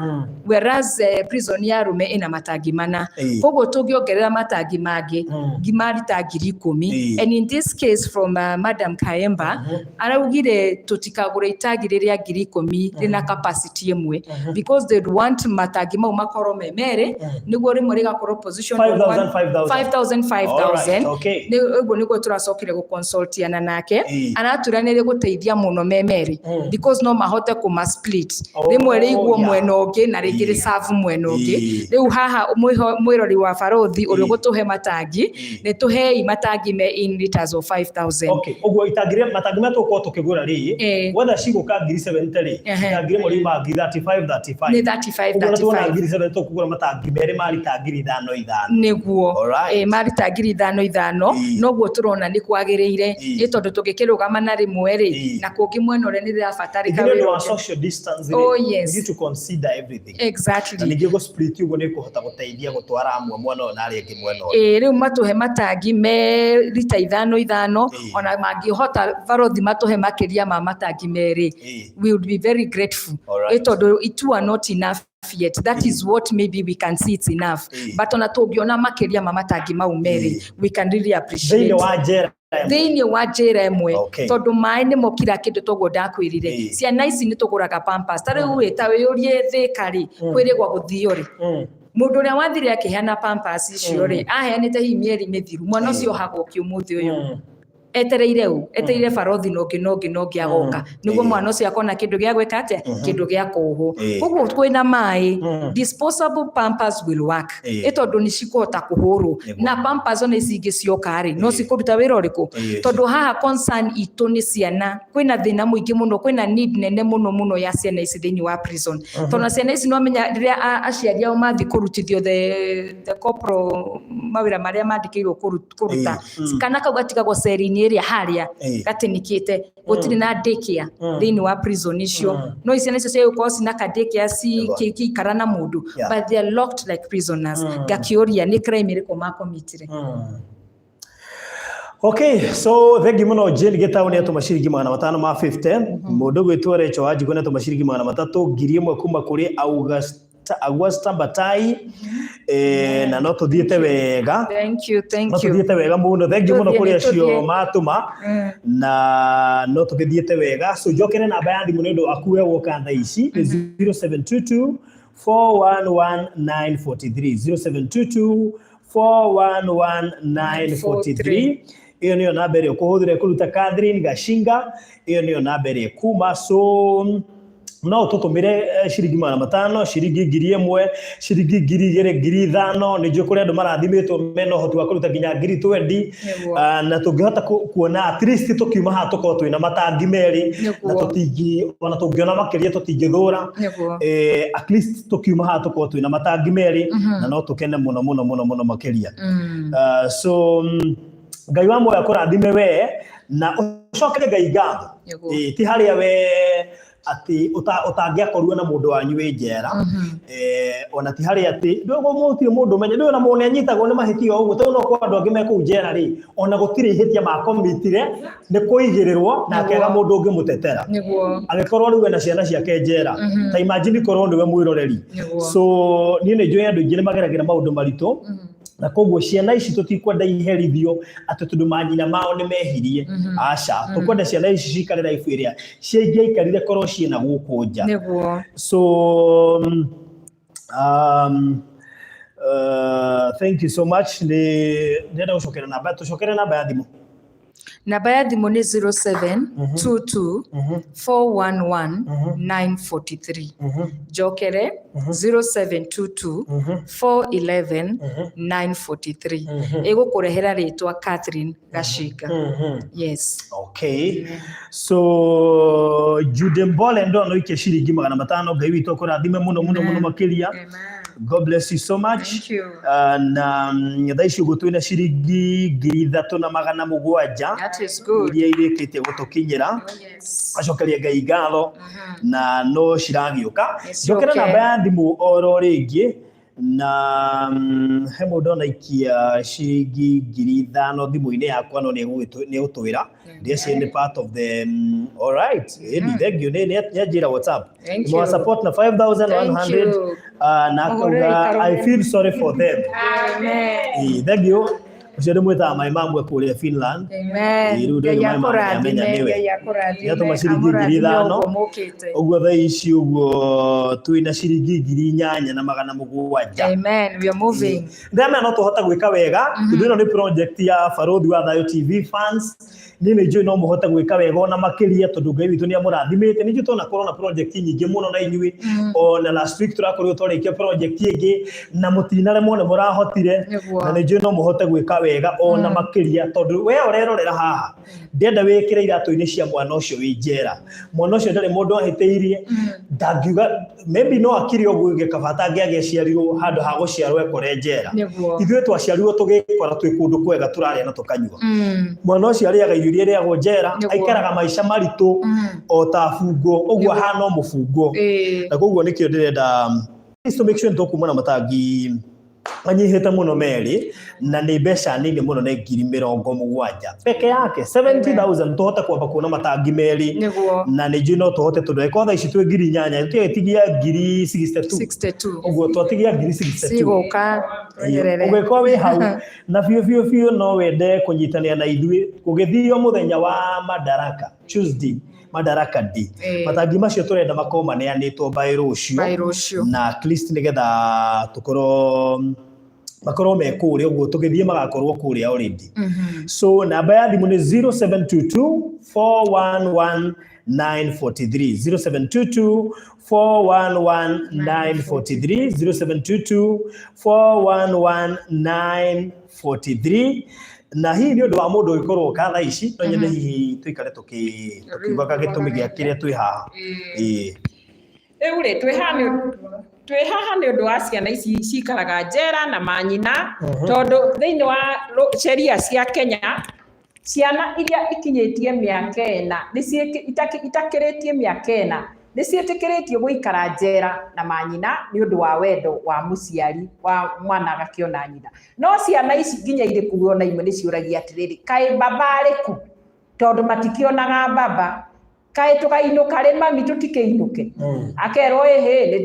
whereas prison ya arũme ĩna matangi 4 koguo tũngĩongerera matangi mangĩ ngimarita 10,000 and in this case from Madam Kayemba araugire tũtikagũra itangi rĩrĩa 10,000 rĩna capacity ĩmwe because they want matangi mau makorwo me merĩ nĩguo rĩmwe rĩgakorwo position 5,000 nĩguo nĩguo tũracokire gũconsultiana nake araturanĩire gũteithia mũno memerĩ because no mahote kũma split rĩmwe rĩiguo mwena ũngĩ na rĩngĩ rĩserve mwena ũngĩ rĩu haha mwĩrori wa Barũthi ũrĩa gũtũhe matangi nĩ tũhei matangi me in liters of 5,000 ũguo itangi matangi maya tũkorwo tũkĩgũra rĩ whether cigũka 7,000 rĩ itangi rĩmwe rĩuma 35 nĩ 35 tũkũgũra matangi merĩ ma rita 5,000 nĩguo marita 5,000 noguo tũrona nĩ kwagĩrĩire nĩ tondũ tũngĩkĩrũgama na rĩmwe rĩ na kũngĩ mwena ũrĩa nĩ rĩrabatarĩka wĩra social distance you need to consider everything exactly na ningĩ go split ũguo nĩ kũhota gũteithia gũtwara amwe mwena ũyũ na arĩa angĩ mwena ũyũ rĩu matũhe matangi me rita 5,000 ona mangĩhota Barũthi matũhe makĩria ma matangi merĩ we would be very grateful tondũ it are not enough yet that is what maybe we can see it's enough but ona tũngĩona makĩria ma matangi mau merĩ we can really appreciate thĩinĩ wa njĩra ĩmwe tondũ maĩ nĩmo kira kĩndũ toguo ndakwĩrire ciana ici nĩ tũgũraga pampers ta rĩu wĩ ta wĩyũrie Thika rĩ kwĩrĩgwa gũthiyo rĩ mũndũ ũrĩa wathire akĩheana pampers icio rĩ aheanĩte hihi mĩeri mĩthiru mwana ũcio hagwo kĩũmũthĩ ũyũ etereire barothi no ngi agoka niguo mwana ucio akona kindu gia gwika atia kindu gia kuhu koguo kwina mai disposable pampers will work tondu ni cikuhota kuhurwo na pampers one cingi cioka ri no cikuruta wira uriku tondu haha concern itu ni ciana kwina thina muingi muno kwina need nene muno ya ciana ici thiini wa prison tondu ciana ici no menya riria aciari ao mathi kurutithio the corporal mawira maria mandikirwo kuruta kana kau gatigagwo ceri-ini iria haria gatinikite gutiri na daycare thiini wa prison icio no ciana icio ciagukorwo cina ka daycare cikara na mundu but they are locked like prisoners gakiuria ni crime iriko makomitire. Okay, so thank you muno Jane Getauni atumashiringi 550 mundu gwitwa Recho Wanjigu na atumashiringi 300 ngiri imwe kuma kuri Augusta Batai na no tuthiete wega. Thank you. Tuthiete wega muno. Thank you muno kuri acio matuma na no tuthiete wega. So jokere namba ya thimu nendo akuwe woka thaa ici 0722 411 943 iyo niyo namba ĩrĩa ũkũhũthĩra kũruta Catherine Gashinga, iyo niyo namba ĩrĩa kuma. So no tutumire shiringi 500 shiringi 1000 shiringi 2000 5,000 ni jokore andu marathimitwo meno hoti wa kuruta nginya 20 na tungihota kuona at least tukiuma ha tuko twina matangi meri na tutingi ona tungiona makiria tutingithura at least tukiuma ha tuko twina matangi meri na no tukene muno makiria. So Ngai wa moyo akurathime we na ucokere Ngai ngatho ti haria we ati utangiakorwo na mundu wanyu wi njera ona ti hari ati ndogo mutire mundu menye ndio na mone anyitagwo ni mahitio uguo tondu no kwa andu angi meku njera ri ona gutire ihitia makomitire ni kuigirirwo na akega mundu ungi mutetera agikorwo riu na ciana ciake njera ta imagine korwo ndiwe mwiroreri. So ni njui andu ingi ni mageragira maundu maritu na koguo ciana ici tutikwenda iherithio ati tundu manyina mao ni mehirie aca tukwenda ciana ici cikare life area ciengia ikarire korwo ciena guku nja. So thank you so much. Ndenda ucokera namba ya thimu. Namba ya thimu ni 0722 411 943 jokere 0722 411 943 igukurehera ritwa Catherine Gashinga. Yes. Okay. So Jude Mbole ndo no ike shiringi 500 Ngai witu akurathime muno makiria. God bless you so much. Thank you. Na thaici gutwina shiringi 3,700. That is good. Iria irikite gutukinyira. Acokeria Ngai ngatho na no ciragiuka. Jokera namba ya thimu oro ringi na he mundu onaikia shiringi 5,000 thimu-ini yakwa no ni utwira this is part of the all right. Thank you. Ni njira WhatsApp mo support na 5,100 na kauga I feel sorry for them. Amen. Thank you. Ucede mwita my mom we kule Finland. Amen. Yatuma shiringi 5,000 uguo thaa ici uguo twina shiringi 8,700. Amen. We are moving. Ndame no tuhota gwika wega. Ino ni project ya Barothi wa Thayo TV fans. Nini njui no muhota gwika wega ona makiria tondu Ngai witu ni amurathimite. Ni njui na corona project nyingi muno na inyui ona last week turakorirwo twarikia project ingi na mutinare mone murahotire na ni njui no muhote gwika wega ona makiria tondu we urerorera haha ndenda wikire iratu-ini cia mwana ucio wi njera. Mwana ucio ndari mundu ahiteirie ndangiuga maybe no akiri oguo gikabata agiaciarirwo handu ha guciarwo ekore njera. Ithuĩ twaciarirwo tugikora twi kundu kwega turaria na tukanyua. Mwana ucio ariaga irio iria riagwo njera aikaraga maisha maritu o ta fungo uguo hana o mufungo na koguo nikio ndirenda to make sure ntokumwa na matangi anyihete muno meri na ni mbeca nini muno na 70,000 peke yake 70,000 tohota kwamba kuona matangi meri na ni juno tohote tudeko tha ici twe 8,000 tutigia 62 uguo twatigia 62 sigoka ugeko wi hau na fio no wende kunyitania na ithui kugithio muthenya wa Madaraka Tuesday Madaraka Day. Matangi macio turenda makoma neanitwo by rucio na at least nigetha tukoro makorwo me kuria uguo tugithie magakorwo kuria already. So namba ya thimu ni 0722 411 943 0722 411 943 0722 411 943. Na hii ni undu wa mundu ugikorwo ka thaa ici no nyende hihi tuikare tukiugaga gitumi gia kiria twi haha. Riu ri twi haha ni undu wa ciana ici cikaraga njera na manyina tondu thiini wa sheria cia Kenya ciana iria ikinyitie miaka 4 itakiritie miaka 4 ni cietikiritio guikara njera na manyina ni undu wa wendo wa muciari wa mwana agakiona nyina. No ciana ici nginya iri kuo na imwe ni ciuragia atiriri kai baba ariku tondu matikionaga baba kai tukainuka ri mami tutikeinuke akerwo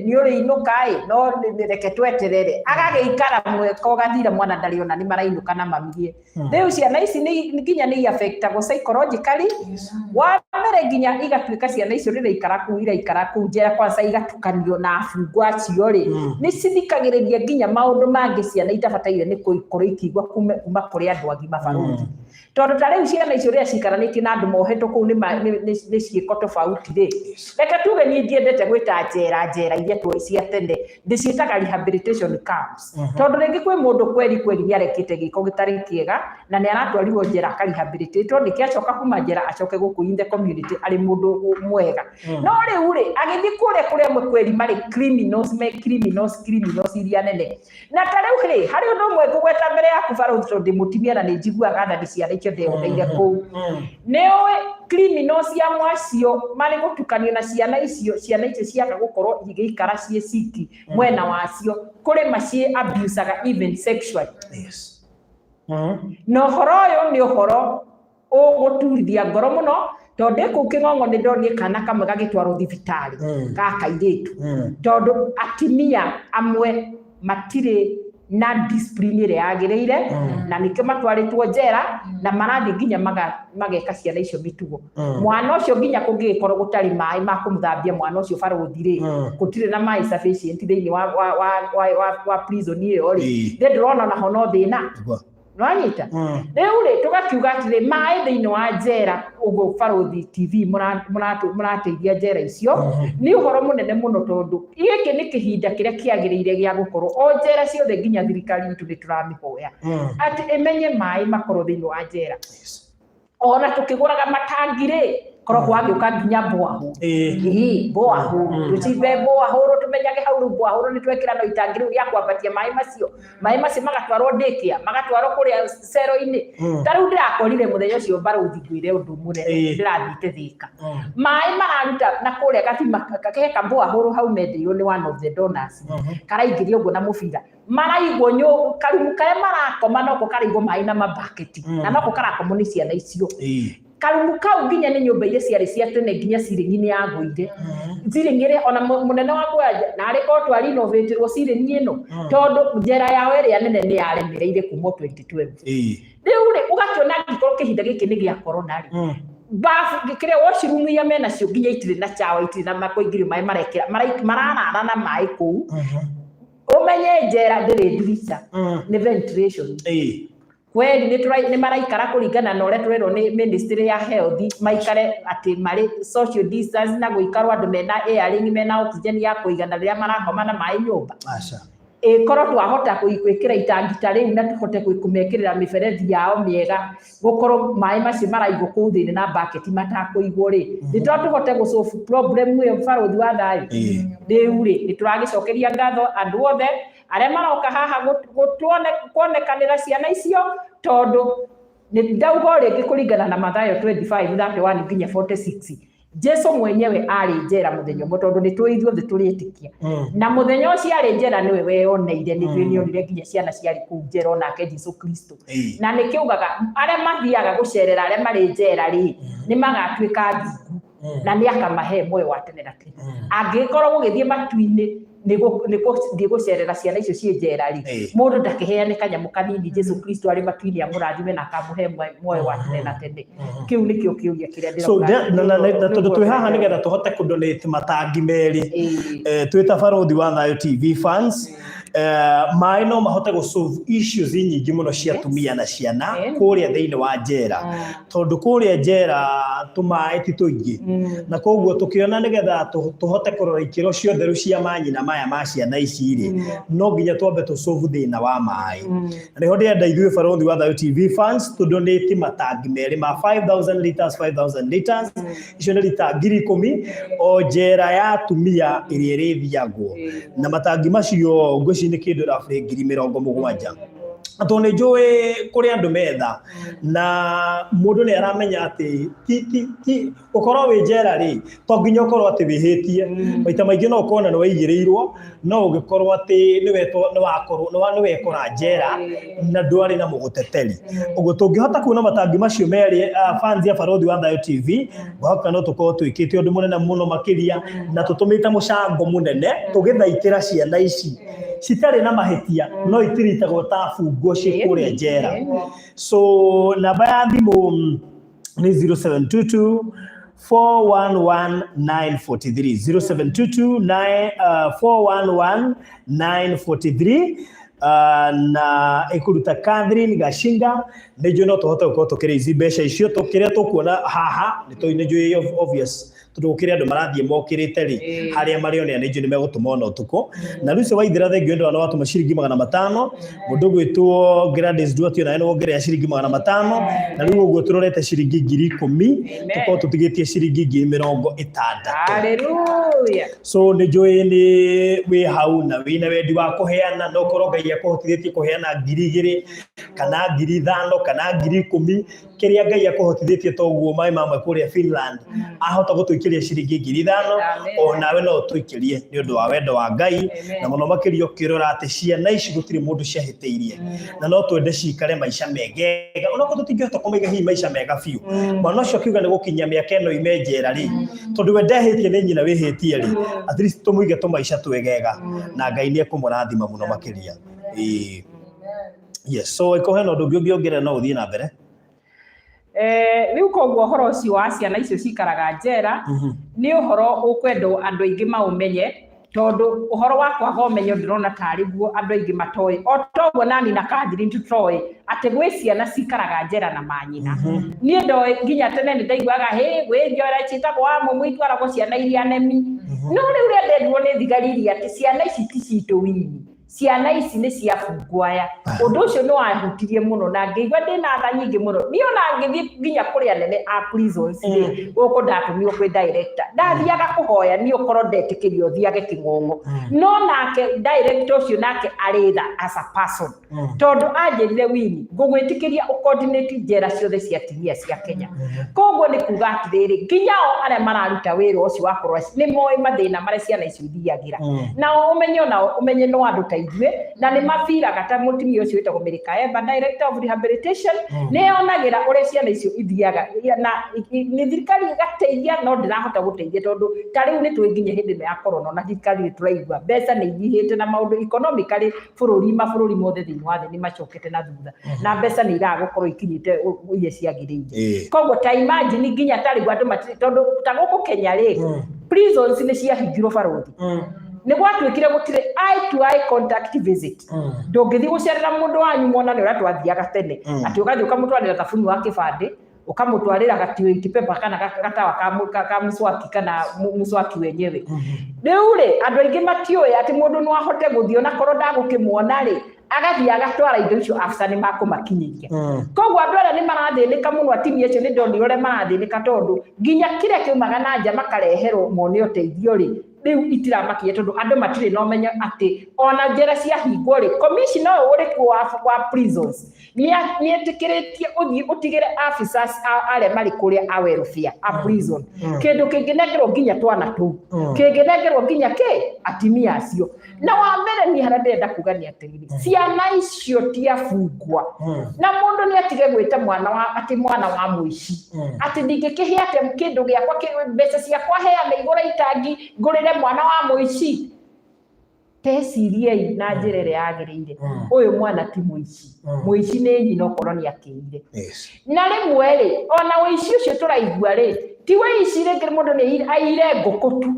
ni uri inuka no reke tweterere agageikara mweko gathira mwana ndariona ni marainuka na mami riu ciana ici ni nginya ni affect go psychologically wa mere nginya igatuika ciana icio rire ikara ku njera kwanza igatukanio na afungwa cio ri ni cithikagiriria nginya maundu mangi ciana itabataire ni kuikora ikigwa kuma kuri andu agima baruthi tondu ta riu ciana icio ria cikaranĩtie na andu mohetwo kuu ni ciiko tofauti ri reke tuge ni ndiendete gwita njera iria cia tene ndiciitaga rehabilitation camps tondu ringi kwi mundu kweri ni arekite giko gitari kiega na ni aratwarirwo njera ka rehabilitate niki acoka kuma njera acoke guku in the community ari mundu mwega no riu ri agithi kuria mwe kweri mari criminals iria nene na ta riu ri hari undu mwe ngweta mbere yaku Barũthi ndimutimia na ni njiguaga tha ciana icio ndeoneire kuu niwe criminals cia mwacio mari gutukanio na ciana icio ciaga gukorwo igiikara cie ciki mwena wacio kuri macie abusaga even sexually. Yes. No horo uyu ni uhoro uguturithia ngoro muno tondu ku King'ong'o ni ndonie kana kamwe gagitwarwo thibitari gakairitu tondu atimia amwe matire na discipline ire yagireire na nikio matwaritwo njera na marathi nginya mageka ciana icio mitugo mwana ucio nginya kungikorwo gutari mai ma kumuthambia mwana ucio Barũthi ri gutire na mai sufficient thiini wa prison iyo ri ndirona na hono thina nwanyita riu ri tugakiuga atire mai thiini wa njera ugo Barũthi TV murateithia njera icio ni uhoro munene muno tondu giki ni kihinda kiria kiagiriire gia gukorwo o njera ciothe nginya thirikari itu ni turamihoya ati emenye mai makorwo thiini wa njera ona tukiguraga matangi ri korwo kwagiuka nginya boahu boahu tucibe boahu tumenyage hau boahu ni twekira no itangi riu ria kwambatia mai macio magatwarwo ndikia magatwarwo kuria cero-ini tariu ndirakorire muthenya ucio Barũthi ngwire undu munene ndirathite Thika mai mararuta na kuria gathima gakeka boahu hau mendeirwo ni one of the donors karaingirio uguo na mubira maraigwo karumu karia marakoma noko karaigwo mai na mabaketi na noko karakomwo ni ciana icio karumu kau nginya ni nyumba iria ciari cia tene nginya ciringi ni yaguire ciringire ona munene wa Bwaja na ariko twarinnovate ro ciringi ino tondu njera yao iria nene ni yaremereire kuma 2012 riu ri ugakiona ngikoro kihinda giki ni gia corona ri bafu gikire washroom ya mena cio nginya itire na chawa itire na makoingire mai marekera mararara na mai kuu umenye njera ndire ndirica ni ventilation kweli ni maraikara kuringana na uria turerwo ni Ministry ya Health maikare ati mari social distance na guikarwo andu mena airing mena oxygen ya kuigana riria marakoma na mai nyumba aca korwo twahota gwikira itangi ta riu na tuhote kumekirira miberethi yao miega gukorwo mai macio maraigwo kuu thini na bucket matakuigwo ri ni tuhote gusolve problem iyo Barũthi wa thayu riu ri ni turagicokeria ngatho andu othe aria maroka haha kuonekanira ciana icio tondu ni ndauga ringi kuringana na Mathayo 25:31 nginya 46 Jesu mwenyewe ari njera muthenya umwe tondu ni tuithio turietikia na muthenya ucio ari njera niwe weyoneire ni twionire nginya ciana ciari ku njera onake Jesu Kristo na nikiugaga aria mathiaga gucerera aria mari njera ri ni magatuika ngingu na ni akamahe moyo wa tene na tene angikorwo gugithie matu-ini niko gucerera ciana icio cie njera ri mundu ndakiheane kanyamu kanini Jesu Kristo ari matu-ini amurathime na akamuhe moyo wa tene na tene kiu nikio kiuria kiria ndira na tondu twi haha nigetha tuhote kudonate matangi meri twita Barũthi wa Thayu TV fans mai no mahote go solve issues nyingi muno cia tumia na ciana kuria thiini wa njera tondu kuria njera tumai ti tuingi na koguo tukiona nigetha tuhote kurora ikiro cio theru cia manyina maya ma ciana ici ri no nginya twambe tu solve thina wa mai na niho ndienda ithuĩ Barothi wa Thayũ TV fans tu donate matangi meri ma 5000 liters icio nĩ lita 10,000 o njera ya tumia iria ĩrĩthiagwo na matangi macio ngwĩciria nĩ kĩndũ rabu 70,000 ato nĩ njũĩ kũrĩ andũ metha na mũndũ nĩ aramenya atĩ ti ũkorwo wĩ njera rĩ to nginya ũkorwo atĩ wĩhĩtie maita maingĩ no ũkorwo nĩ waigĩrĩirwo no ũgĩkorwo atĩ nĩ wekora njera na ndwarĩ na mũgũteteri ũguo tũngĩhota kuona matangi macio merĩ fans ya Barothi wa Thayũ TV ngwĩhoka no tũkorwo twĩkĩte ũndũ mũnene mũno makĩria na tũtũmĩte mũcango mũnene tũgĩthaitĩra ciana ici citarĩ na mahĩtia no itiritagwo ta bungo cikũrĩa njera so namba ya thimũ ni 0722 411 943 na ikuruta Catherine Gashinga nĩnjũĩ no tũhote gũkorwo tũkĩrĩa ici mbeca icio tũkĩrĩa tũkuona haha nĩnjũĩ obvious tũkĩrĩa andũ marathiĩ mokĩrĩte rĩ harĩa marĩonea nĩnjũĩ nĩ megũtũma ona ũtukũ na rĩu cio waithĩra thengio nĩ watũma ciringi 500 mũndũ gwĩtwo Gladys Duatio nawe nĩ wongerea ciringi 500 na rĩu ũguo tũrorete ciringi 10,000 tũkorwo tũtigĩtie ciringi 60,000 haleluya so nĩnjũĩ nĩ wĩ hau na wĩna wendi wa kũheana no korwo Ngai akũhotithĩtie kũheana 2,000 kana 5,000 kana 10,000 kĩrĩa Ngai akũhotithĩtie toguo maĩ mamwe kũrĩa Finland ahota gũtũikĩria ciringi 5,000 o nawe no ũtũikĩrie nĩ ũndũ wa wendo wa Ngai na mũno makĩria ũkĩrora atĩ ciana ici gũtirĩ mũndũ ciahĩtĩirie na no twende cikare maica megega ona ko tũtingĩhota kũmaiga hihi maica mega biũ mwana ũcio akiuga nĩ gũkinyia mĩaka ĩno ime njera rĩ tondũ we ndehĩtie nĩ nyina wĩhĩtie rĩ at least tũmũige tũmaica twegega na Ngai nĩ ekũmũrathima mũno makĩria yes so iko hena ũndũ ũngĩongerera no ũthiĩ na mbere riu koguo horo ũcio wa ciana icio cikaraga njera nĩ ũhoro ũkwendwo andũ aingĩ maũmenye tondu ũhoro wa kwaga ũmenyo ndĩrona tarĩ guo andũ aingĩ matoĩ o toguo nani na Catherine tũtoĩ atĩ gwĩ ciana cikaraga njera na manyina niĩ ndoĩ nginya tene nĩ ndaiguaga gwĩ njera citagwo wa mũmũ itwaragwo ciana iria nemi no rĩu rĩa ndendirwo nĩ thigari iria atĩ ciana ici ti citũ wini ciana ici nĩ cia bungu aya ũndũ ũcio nĩ wahutirie mũno na ngĩigua ndĩna tha nyingĩ mũno niĩ ona ngĩthiĩ nginya kũrĩ anene a prisons gũkũ ndatũmirwo kwĩ director ndathiaga kũhoya niĩ ũkorwo ndetĩkĩrio thiage kĩng'ong'o no nake director ũcio nake arĩ tha as a person tondũ anjĩrire wini ngũgwĩtĩkĩria ũcoordinate njera ciothe cia atumia cia Kenya koguo nĩ kuga atĩrĩrĩ nginya o arĩa mararuta wĩra ũcio wa kũrora nĩ moĩ mathĩna marĩa ciana icio ithiagĩra na ũmenye no andũ ta ithuĩ na nĩ mabiraga ta mũtumia ũcio wĩtagwo Mĩrĩka Emba director of rehabilitation nĩ onagĩra ũrĩa ciana icio ithiaga na nĩ thirikari igateithia no ndĩrahota gũteithia tondũ ta rĩu nĩ twĩ nginya hĩndĩ ya corona na thirikari nĩ tũraigua mbeca nĩ inyihĩte na maũndũ economically mabũrũri mothe thĩinĩ wa thĩ nĩ macokete na thutha na mbeca nĩ iraga gũkorwo ikinyĩte iria ciagĩrĩire koguo ta imagine nginya tarĩ andũ matirĩ tondũ ta gũkũ Kenya rĩ prisons nĩ ciahingirwo Barothi nĩ gwatuĩkire gũtirĩ eye to eye contact visit ndũngĩthiĩ gũcerera mũndũ wanyu mona nĩ ũrĩa twathiaga tene atĩ ũgathiĩ ũkamũtwarĩra thabuni wa kĩbandĩ ukamutwarira gatiwiti pepa kana gatawa ka muswaki kana muswaki wenyewe rĩu rĩ andũ aingĩ matiũĩ atĩ mũndũ no ahote gũthio na korwo ndagũkĩmuona rĩ agathii agatwara indo icio afisa nĩ makũmakinyĩria koguo andũ arĩa nĩ marathĩnĩka mũno atimia icio nĩ ndonire ũrĩa marathĩnĩka tondũ nginya kĩrĩa kĩumaga na nja makareherwo mone ũteithio rĩ rĩu itiramakinya tondũ andũ matirĩ na ũmenyo atĩ ona njĩra cia hingwo rĩ commissioner ũrĩ wa prisons nĩ etĩkĩrĩtie ũthiĩ ũtigĩre officers arĩa marĩ kũrĩa a welfare a prison kĩndũ kĩngĩnengerwo nginya twana tũu kĩngĩnengerwo nginya atimia acio na wa mbere niĩ harĩa ndĩrenda kuga nĩ atĩrĩrĩ ciana icio tiabungwa na mũndũ nĩ atige gwĩta mwana wa mũici atĩ ndingĩkĩhe atĩ kĩndũ gĩakwa mbeca ciakwa heana igũra itangi ngũrĩre mwana wa mũici teciriei na njĩra ĩrĩa yagĩrĩire ũyũ mwana ti mũici nĩ nyina okorwo nĩ akĩire na rĩmwe rĩ ona ũici ũcio tũraigua rĩ ti ũici rĩngĩ mũndũ nĩ aire ngũkũ tu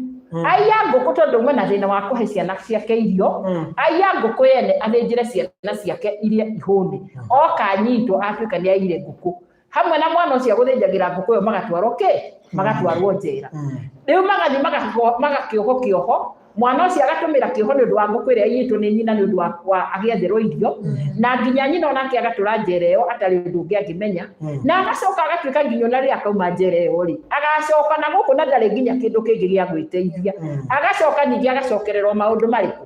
aiya ngũkũ tondũ mwe na thĩna wa kũhe ciana ciake irio aiya ngũkũ yene athĩnjĩre ciana ciake iria ihũni oka nyitwo atuĩka nĩ aire ngũkũ hamwe na mwana ũcio gũthĩnjagĩra ngũkũ ĩyo magatwarwo njera rĩu magathi magakĩoho kĩoho mwana ũcio agatũmĩra kĩoho nĩ ũndũ wa ngũkũ ĩrĩa ĩiyĩtwo nĩ nyina nĩ ũndũ wa agĩetherwo irio na nginya nyina onake agatũra njera ĩyo atarĩ ũndũ ũngĩ angĩmenya na agacoka agatuĩka nginya ona rĩrĩa akauma njera ĩyo rĩ agacoka na gũkũ na ndarĩ nginya kĩndũ kĩngĩ gĩa gwĩteithia agacoka ningĩ agacokererwo maũndũ marĩkũ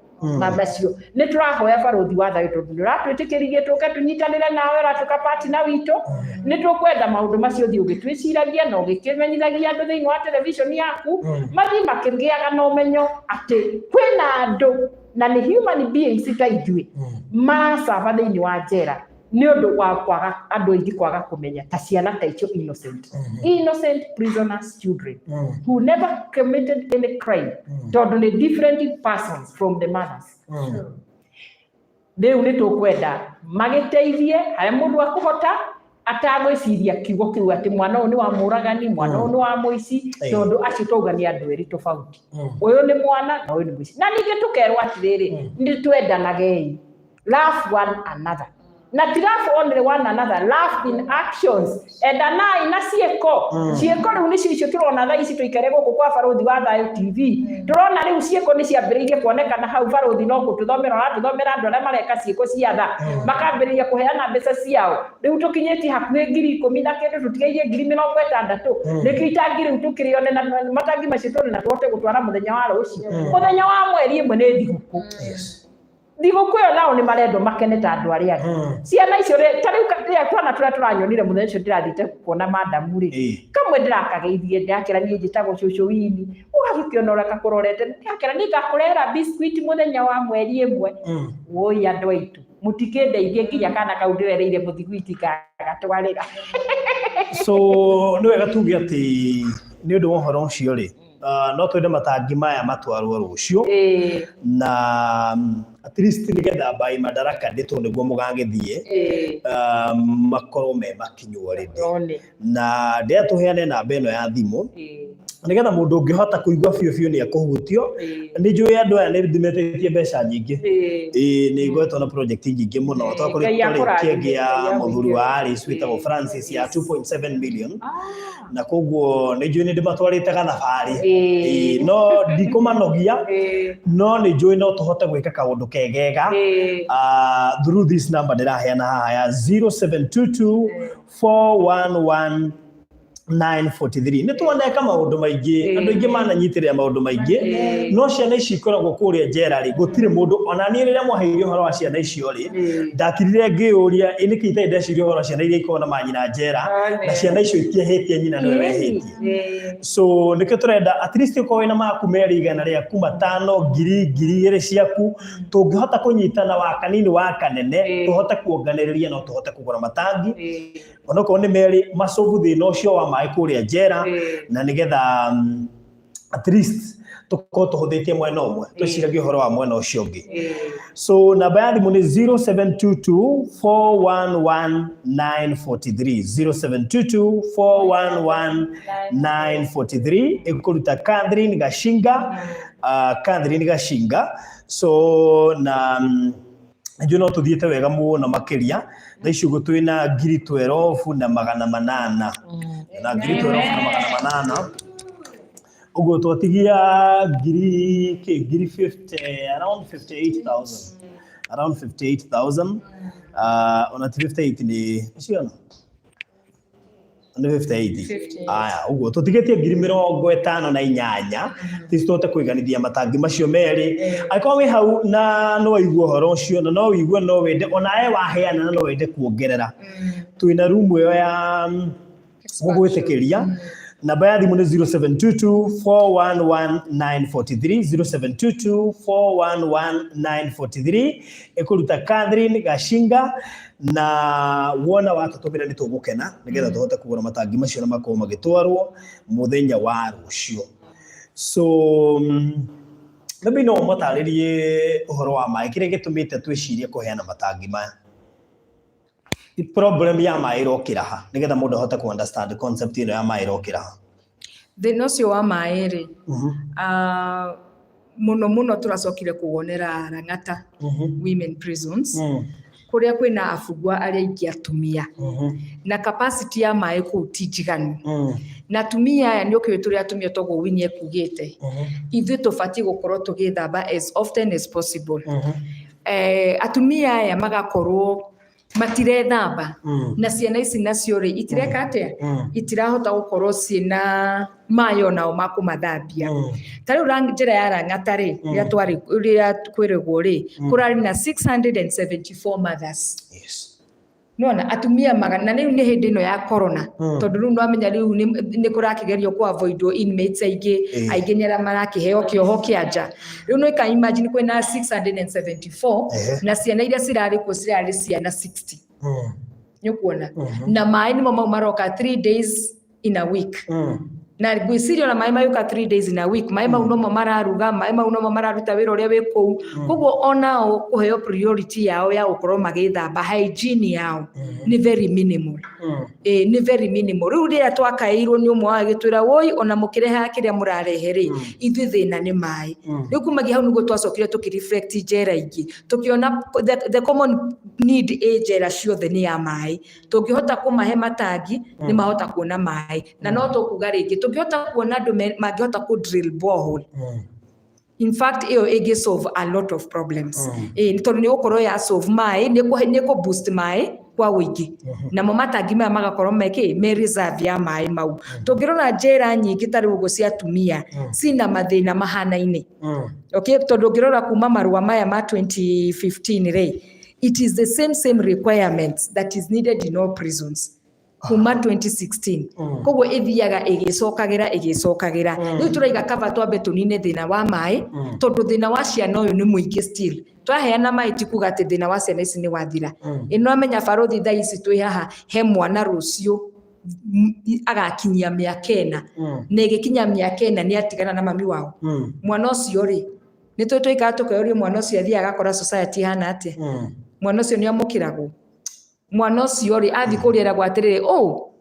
macio nĩ tũrahoya barũthi wa thayũ tondũ nĩ ũratwĩtĩkĩririe tũke tũnyitanĩre nawe ũratuĩka partner witũ nĩ tũkwenda maũndũ macio thiĩ ũgĩtwĩciragia na ũgĩkĩmenyithagia andũ thĩinĩ wa television yaku mathiĩ makĩgĩaga na ũmenyo atĩ kwĩna andũ na nĩ human beings ta ithuĩ maracaba thĩinĩ wa njera nĩ ũndũ wa kwaga andũ aingĩ kwaga kũmenya ta ciana ta icio innocent prisoners children who never committed any crime tondũ nĩ different persons from the mothers rĩu nĩ tũkwenda magĩteithie harĩa mũndũ akũhota atagwĩciria kiugo kĩu atĩ mwana ũyũ nĩ wa mũragani mwana ũyũ nĩ wa mũici tondũ acio twauga nĩ andũ erĩ tofauti ũyũ nĩ mwana na ũyũ nĩ mũici na ningĩ tũkerwo atĩrĩrĩ nĩ twendanagei love one another na ti love only one another love in actions endanai na ciĩko rĩu nĩcio icio tũrona thaa ici tũikare gũkũ kwa barũthi wa Thayũ TV tũrona rĩu ciĩko nĩ ciambĩrĩirie kuonekana hau barũthi no gũtũthomera andũ arĩa mareka ciĩko cia tha makambĩrĩria kũheana mbeca ciao rĩu tũkinyĩtie hakuhĩ 10,000 na kĩndũ tũtigairie 60,000 nĩkĩo itangi rĩu tũkĩrĩone na matangi macio tũrĩ na tũhote gũtwara mũthenya wa rũciũ mũthenya wa mweri ĩmwe nĩ thigũkũ thigũkũ ĩyo nao nĩ marendwo makene ta andũ arĩa angĩ ciana icio ta rĩu twana tũrĩa tũranyonire mũthenya ũcio ndĩrathiĩte kuona madamu rĩ kamwe ndĩrakageithie ndakĩra niĩ njĩtagwo cũcũ Wini ũgagĩkĩona ũrĩa kakũrorete ndakĩra niĩ ngakũrehera biscuit mũthenya wa mweri ĩmwe woi andũ aitũ mũtikĩndeithie nginya kana kau ndĩrereire mũthigwiti gagatwarĩra so nĩ wega tuge atĩ nĩ ũndũ wa ũhoro ũcio rĩ no twende matangi maya matwarwo rũciũ na at least nĩgetha by Madaraka ndĩtwo nĩguo mũgagĩthiĩ makorwo me makinyu already na ndĩa tũheane namba ĩno ya thimũ nĩgetha mũndũ ũngĩhota kũigua biũ nĩ akũhutio nĩ njũĩ andũ aya nĩ ndimetĩtie mbeca nyingĩ nĩ igoetwo na project nyingĩ mũno twakoretwo kĩengĩa mũthuri wa Alice wĩtagwo Francis ya 2.7 million na koguo nĩ njũĩ nĩ ndĩmatwarĩte thabarĩ no ndikũmanogia no nĩ njũĩ no tũhote gwĩka kaũndũ kegega through this number ndĩraheana haha ya 0722 411 943 nĩ tuoneka maũndũ maingĩ andũ aingĩ mananyitĩrĩra maũndũ maingĩ no ciana ici ikoragwo kũrĩa njera rĩ gũtirĩ mũndũ ona niĩ rĩrĩa mwaheire ũhoro wa ciana icio rĩ ndakirire ngĩũria nĩkĩ itarĩ ndeciria ũhoro wa ciana iria ikoragwo na manyina njera na ciana icio itiahĩtie nyina nĩwe wehĩtie so nĩkĩo tũrenda at least ũkorwo wĩna maku merĩ igana rĩaku 5,000 2,000 ciaku tũngĩhota kũnyitana wa kanini wa kanene tũhote kuonganĩrĩria no tũhote kũgũra matangi onokorwo nĩ merĩ macovu thĩna ũcio wa maĩ kũrĩa njera na nĩgetha at least tũkorwo tũhũthĩtie mwena ũmwe twĩciragie ũhoro wa mwena ũcio ũngĩ so namba ya thimũ nĩ 0722 411 943 0722 411 943 ĩkũruta Catherine Gachinga so na njũ no tũthiĩte wega mũno makĩria thaa ici ũguo twĩna 12,800 na 12,800 ũguo twatigia 50 around 58,000 ona 58 nĩ ciona nĩ 58 aya ũguo tũtigĩtie 58,000 tũhote kũiganithia matangi macio merĩ angĩkorwo wĩ hau na no wĩigue ũhoro ũcio na no wĩigue no wende ona waheana na no wende kuongerera twĩna room ĩyo ya gũgwĩtĩkĩria namba ya thimũ nĩ 0722 411 943 0722 411 943 ĩkũruta Catherine Gachinga na wona watũtũmĩra nĩ tũgũkena nĩgetha tũhote kũgũra matangi macio na makorwo magĩtwarwo mũthenya wa rũciũ so maybe no mũtarĩrie ũhoro wa maĩ kĩrĩa gĩtũmĩte twĩcirie kũheana matangi maya problem ya maĩ ĩrokĩra ha nĩgetha mũndũ ahote ku understand concept ĩno ya maĩ ĩrokĩra ha thina ucio wa maĩ-rĩ muno turacokire kuwonera Lang'ata women prisons kuria kwina afungwa aria ingi atumia na capacity ya maĩ kuu ti njiganu na atumia aya ni ukiwe turi atumia togo Winnie kugite ithu tubati gukorwo tugithamba as often as possible atumia aya magakorwo matirethamba na ciana ici nacio-rĩ itireka atia itirahota gukorwo ciina mayo nao makumathambia tari njira ya Lang'ata-rĩ ria kwirigwo-rĩ kurari na 674 mothers nona atumia magana na ni hindi ino ya corona tondu riu no amenya riu ni kurakigerio ku avoid inmates aingi ni ara marakiheo kioho kianja riu no ka imagine kwina 674 na ciana iria cirari ku cirari ciana 60 nyukuona na mai ni mo maroka 3 days in a week na gwicirio na mai mayuka 3 days in a week mai mau no mararuga mai mau no mararuta wira uria wi kuu koguo onao kuheo priority yao ya gukorwo magithamba hygiene yao ni very minimal ni very minimal riu ria twakairwo ni umwe wa gitwira woi ona mukireha kiria murarehe-ri ithu thina ni mai riu kumagia hau niguo twacokire tukireflect njera ingi tukiona the common need njera ciothe ni ya mai tungihota kumahe matangi ni mahota kuona mai na no tukuga ringi tungihota kuona andu mangihota ku drill borehole in fact iyo igi solve a lot of problems tondu ni gukorwo ya solve mai ni ku boost mai kwa wingi na mo matangi maya magakorwo me reserve ya mai mau tungirona njera nyingi tari ugo cia atumia sina mathina mahana-ini okay tondu ngirora kuma marua maya ma 2015 it is the same requirements that is needed in all prisons kuma 2016 koguo ithiaga igicokagira riu turaiga kava twambe tunine thina wa mai tondu thina wa ciana uyu ni muingi still twaheana mai tikuga ati thina wa ciana ici ni wathira ino amenya barothi thaa ici twi haha he mwana rucio agakinyia miaka 4 na igikinya miaka 4 ni atigana na mami wao mwana ucio ri ni twikaga tukayoria mwana ucio athia agakora society hana ati mwana ucio ni amukiragwo mwana ucio ri athi kuriera gwatirire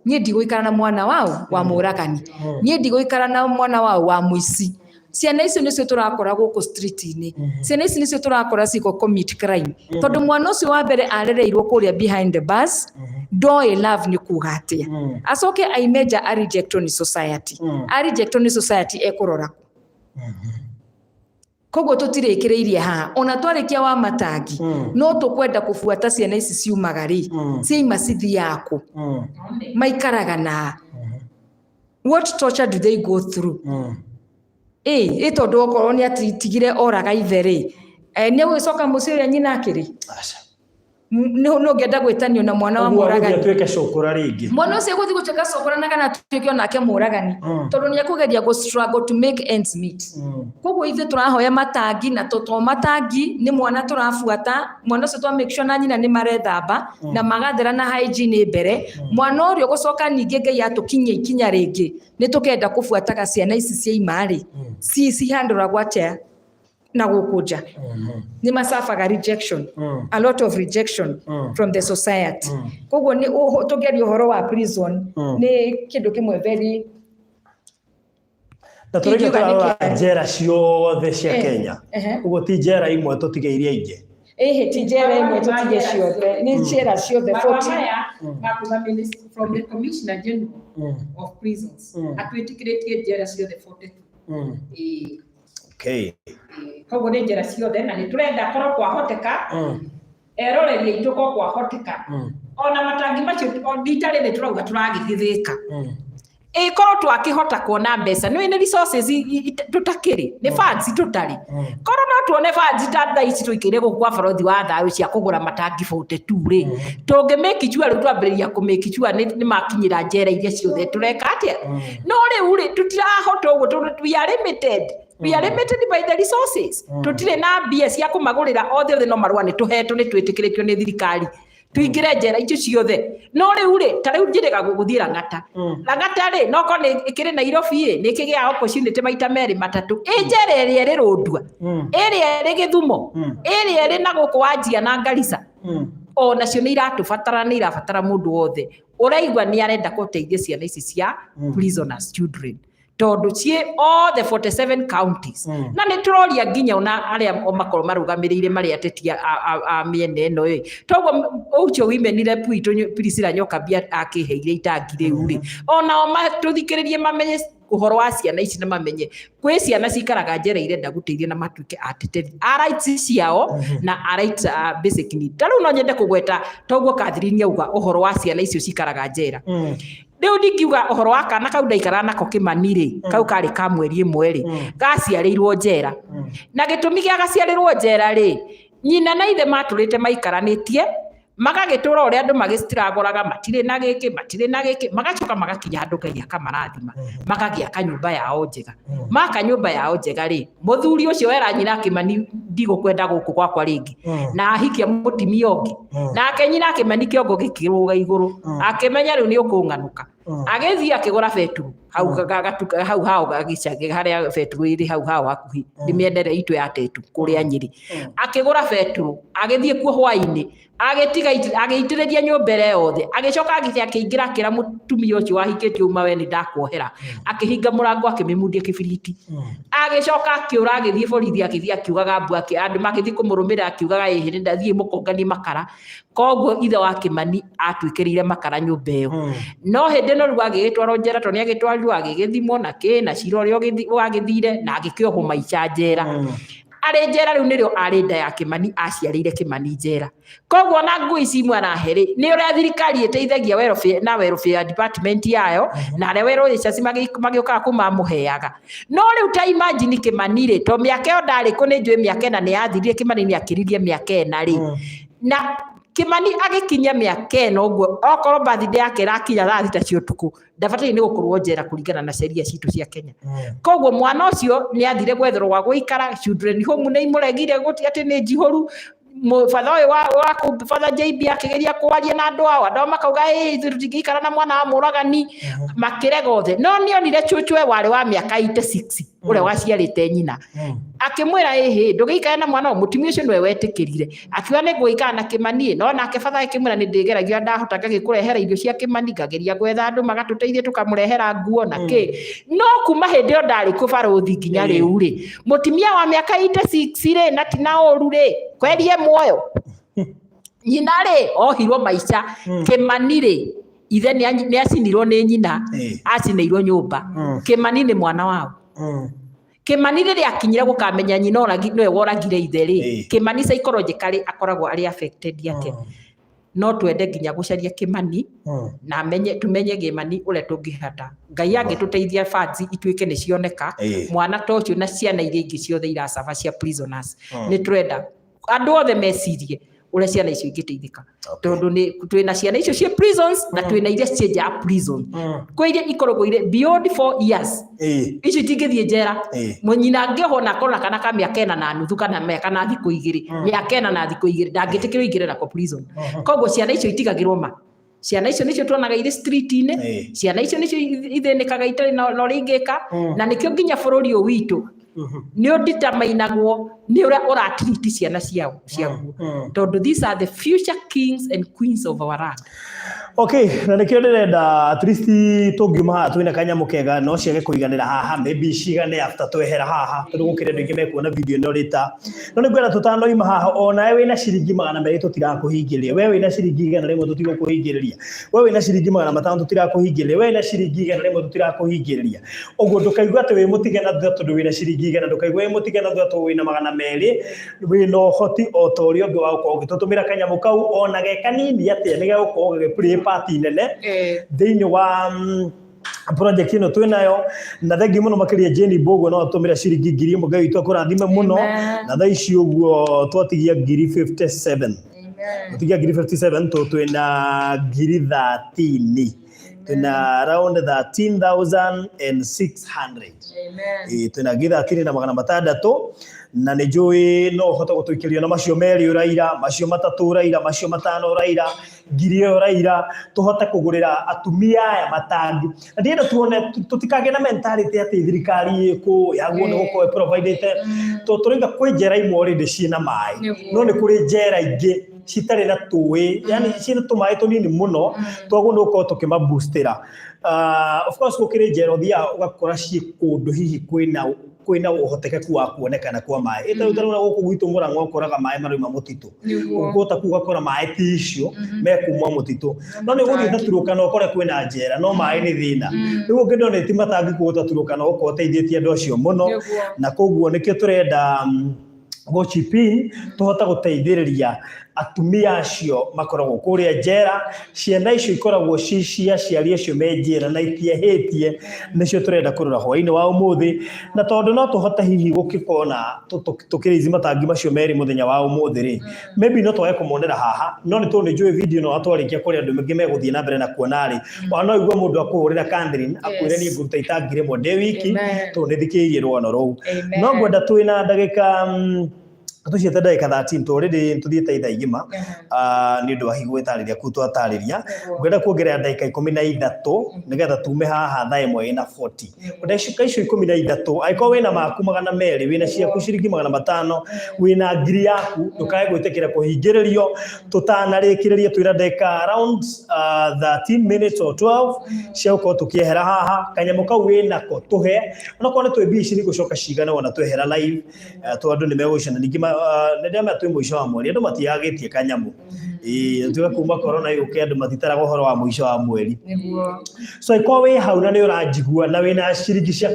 nie ndigũikara na mwana wao wa mũragani nie ndigũikara na mwana wao wa muici ciana icio nicio turakora guku street-ini ciana ici nicio turakora ciko commit crime tondu mwana ucio wa mbere arereirwo kuria behind the bars doe love ni kuga atia acoke aimeja a rejectwo ni society ekurora koguo tutirikireirie ha ona twarikia wa matangi no tukwenda kufuata ciana ici ciumagari ciima cithi yako maikaraga na what torture do they go through tondu okorwo ni atigire oraga ithere ni gwicoka muci uria nyina akiri no ngenda gwitanio na mwana wa mũragani tuike cukura ringi mwana ucio guthi gutuika cukura na kana tuike onake mũragani tondu ni akugeria go struggle to make ends meet koguo ithe turahoya matangi na toto matangi ni mwana turafuata mwana ucio twa make sure na nyina ni marethamba na magathera na hygiene mbere mwana urio gucoka ningi Ngai atukinyia ikinya ringi ni tukenda kufuataga ciana ici cia imari ci handle gwacha na gukuja ni masafaga rejection a lot of rejection from the society koguo ni tugeria uhoro wa prison ni kindu kimwe very na turiga njera ciothe cia Kenya koguo ti njera imwe tutigeirie ingi ti njera imwe tutige ciothe ni njera ciothe 40 gakuga minister from the Commissioner General of Prisons atwitikiretie njera ciothe 42 okay koguo ni njera ciothe na ni turenda korwo kwahoteka eroreria ituko kwahoteka ona matangi macio nditare ni turauga turagithithika korwo twakihota kuona mbeca ni resources tutakiri ni funds tutari korwo no tuone funds ta ici tuikire gukwa barothi wa thayo cia kugura matangi 42 ri tungi make sure ru twambiriria ku make sure ni makinyira njera iria ciothe tureka atia no riu ri tutirahota uguo we are limited by the resources tutire na mbia cia kumagurira othe no marua ni tuhetwo ni twitikiritio ni thirikari tuingire njera icio ciothe no riu ri ta riu njirega guguthira Lang'ata ri no ko ni ikire Nairobi ni kigia opportunity maita meri matatu njera iri ri Rondua iri ri Githumo iri ri na guku Wajia na Garissa ona cio ni irabatara mundu wothe uraigwa ni arenda guteithia ciana ici cia prisoners children tondu cie all the 47 counties na nä tå roria nginya ona arä a makorwo marå gamä rä ire marä ateti a mä ena ä no toguo å cio women rep witå Priscilla Nyokambia akä heire itangi rä u rä onao tå thikä rä rie mamenye å horo wa ciana ici na mamenye kwä ciana cikaraga njera irenda gå teithia na matuä ke ateteri rights ciao na rights basic need ta rä u no nyende kå gweta toguo Catherine auga å horo wa ciana icio cikaraga njera rĩu ndingiuga ũhoro wa kana kau ndaikara nako Kĩmani rĩ kau karĩ ka mweri ĩmwe rĩ gaciarĩirwo njera na gĩtũmi gĩa gaciarĩrwo njera rĩ nyina na ithe matũrĩte maikaranĩtie magagĩtũra ũrĩa andũ magĩcitiragoraga matirĩ na gĩkĩ magacoka magakinya andũ Ngai akamarathima magagĩa kanyũmba yao njega maka nyũmba yao njega rĩ mũthuri ũcio wera nyina Kĩmani ndigũkwenda gũkũ gwakwa rĩngĩ na ahikia mũtimia ũngĩ nake nyina Kĩmani kĩongo gĩkĩrũga igũrũ akĩmenya rĩu nĩ ũkũng'anũka agĩthiĩ akĩgũra betũrũ hau hao gĩcagi harĩa betũrũ ĩrĩ hau hao hakuhĩ ndĩmĩendere itũ ya Tetu kũrĩa Nyĩrĩ akĩgũra betũrũ agĩthiĩ kuo hwainĩ agĩitĩrĩria nyũmba ĩrĩa yothe agĩcoka akĩingĩra akĩra mũtumia ũcio wahikĩtio uma we nĩ ndakuohera akĩhinga mũrango akĩmĩmundia kĩbiriti agĩcoka akĩũra agĩthiĩ borithi agĩthiĩ akiugaga mbu andũ magĩthiĩ kũmũrũmĩrĩra akiugaga ĩhĩ nĩ ndathiĩ mũkonganie makara koguo ithe wa Kĩmani atuĩkĩrĩire makara nyũmba ĩyo no hĩndĩ ĩno rĩu agĩgĩtwarwo njera tondũ nĩ agĩtwarirwo agĩgĩthimwo na kĩ na cira ũrĩa wagĩthire na agĩkĩohwo maica njera arĩ njera rĩu nĩrĩo arĩ nda ya Kĩmani aciarĩire Kĩmani njera koguo na ngui ici mwana herĩ nĩ ũrĩa thirikari ĩteithagia welfare department yayo na arĩa werũ icaci magĩũkaga kũmamũheaga no rĩu ta imagine Kĩmani rĩ to mĩaka ĩyo ndarĩ kũ nĩ njũĩ mĩaka ĩna nĩ yathirire Kĩmani nĩ akĩririe mĩaka ĩna rĩ na Kĩmani agĩkinya mĩaka ĩno ũguo okorwo birthday yake ĩrakinya thaa thita cia ũtukũ ndabataire nĩ gũkorwo njera kũringana na sheria citũ cia Kenya koguo mwana ũcio nĩ athire gwetherwo gwa gũikara children home nĩ imũregire gũti atĩ nĩ njihũru father ũyũ wa father JB akĩgeria kwaria na andũ ao andũ makauga tũtingĩikara na mwana wa mũragani makĩrega othe no nĩ onire chuchwe warĩ wa mĩaka 86 ũrĩa waciarĩte nyina akĩmwĩra ĩhĩ ndũgĩikare na mwana mũtumia ũcio nĩwe wetĩkĩrire akiuga nĩ ngũikara na Kĩmani no nake father akĩmwĩra nĩ ndĩgeragia ndahota ngagĩkũrehera irio cia Kĩmani ngageria gwetha andũ magatũteithia tũkamũrehera nguo na kĩ no kuma hĩndĩ ĩyo ndarĩ kũbarũthi nginya rĩu rĩ mũtumia wa mĩaka 86 rĩ na tina ũru rĩ kwerie muoyo nyina rĩ ohirwo maica Kĩmani rĩ ithe nĩ acinirwo nĩ nyina acinĩirwo nyũmba Kĩmani nĩ mwana wao Kĩmani rĩrĩa akinyire gũkamenya nyina nĩwe woragire ithe rĩ Kĩmani psychologically akoragwo arĩ affected yake no twende nginya gũcaria Kĩmani na tumenye Kĩmani ũrĩa tũngĩhata Ngai angĩtũteithia funds ituĩke nĩ cioneka mwana ta ũcio na ciana iria ingĩ ciothe iracaba cia prisoners nĩ tũrenda andũ othe mecirie ũrĩa ciana icio ingĩteithĩka tondũ twĩna ciana icio cia prisons na twĩna iria ciĩ nja ya prison kwĩ iria ikoragwo irĩ beyond 4 years icio itingĩthiĩ njera mũnyina angĩohwo na akorwo na kana ka mĩaka 4 na nuthu kana mĩaka na thikũ 2 mĩaka 4 na thikũ 2 ndangĩtĩkĩrwo ingĩre nako prison koguo ciana icio itigagĩrwo ma ciana icio nĩcio tuonaga irĩ street-inĩ ciana icio nĩcio ithĩnĩkaga itarĩ na ũrĩa ingĩka na nĩkĩo nginya bũrũri ũyũ witũ nĩ ũnditamainagwo nĩ ũrĩa ũratiriti ciana ciaguo tondũ these are the future kings and queens of our land. Okay, na nikio ndĩrenda at least tũngiuma haha twĩna kanyamũ kega no ciage kũiganĩra haha maybe cigane after twehera haha tondũ gũkĩrĩ andũ aingĩ mekuona video ĩno rĩta no nĩ ngwenda tũtanoima haha ona wĩna ciringi 200 tũtirakũhingĩria we wĩna ciringi 100 tũtigũkũhingĩrĩria we wĩna ciringi 500 tũtirakũhingĩria we wĩna ciringi 100 tũtirakũhingĩria ũguo ndũkaigua atĩ wĩ mũtigana thutha tondũ wĩna ciringi 100 ndũkaigua wĩ mũtigana thutha tondũ wĩna 200 wĩna ũhoti o ta ũrĩa ũngĩ wa gũkorwo ũgĩtũtũmĩra kanyamũ kau ona ge kanini atĩa nĩ gegũkorwo gĩgĩplay party nene thĩinĩ wa project ĩno twĩnayo na thengi mũno makĩria Jane Mbogo no atũmĩra ciringi 1000 Ngai witũ akũrathime mũno na thaa ici ũguo twatigia 57 twatigia 57 twĩna 13 twĩna around 13,600 twĩna 13 na 600 na nĩ njũĩ no ũhote gũtũikĩria na macio merĩ ũraira macio matatũ ũraira macio matano ũraira 1000 ũraira tũhote kũgũrĩra atumia aya matangi na ndĩrenda tuone tũtikagĩe na mentality atĩ thirikari ĩkũ yaguo nĩ gũkorwo provided tũrĩnga kwĩ njera imwe already ciĩna maĩ no nĩ kũrĩ njera ingĩ citare na tuwe yani cina tumae tunini muno twago no ko tukimaboostera of course gukire njera thia ugakora ci kundu hihi kwina uhotekeku wa kuonekana kwa mai ita utarona guku gwitu Murang'a ukoraga mai marima mutitu ugota kugakora mai ticio mekumwa mutitu no ni guthii taturukana ukore kwina njera no mai ni thina riu ngindone ti matangi kuota turukana uko teithietie andu acio muno na koguo nikio turenda go chipin tuhota guteithiriria atumia acio makoragwo kuria njera ciana icio ikoragwo cia ciari acio me njera na itiahitie nicio turenda kurora hwaini wa umuthi na tondu no tuhota hihi gukikona tukirizi matangi macio meri muthenya wa umuthi ri maybe no twae kumonera haha no ni tu ni njui video no atwarikia kuri andu mengi meguthie na mbere na kuona ri no igwa mundu akuhurira Catherine akwire ni nguruta itangi rimwe de wiki tu ni thikiirie rwano rou no ngwenda twina ndagika tuciete ndagika 13 tu already tuthiete ithaa igima ni ndu ahi gwitariria ku twatariria ngwenda kuongerera ndagika 13 nigetha tume haha thaa 1:40 ndagika icio 13 aiko wina maku 200 wina ciaku ciringi 500 wina ngiri yaku ndukae gwitikira kuhingiririo tutanarikiriria twira ndagika around 13 minutes or 12 ciauko tukiehera haha kanyamu kau wina ko tuhe onako ni twimbi ici ni gucoka cigana wona twehera live twandu ni megwicana ningi ndema twi mwisho wa mweri andu matiagitie kanyamu tuga kuma corona yuke andu matitara gohoro wa mwisho wa mweri so iko we hau na ni urajigua na wina ciringisha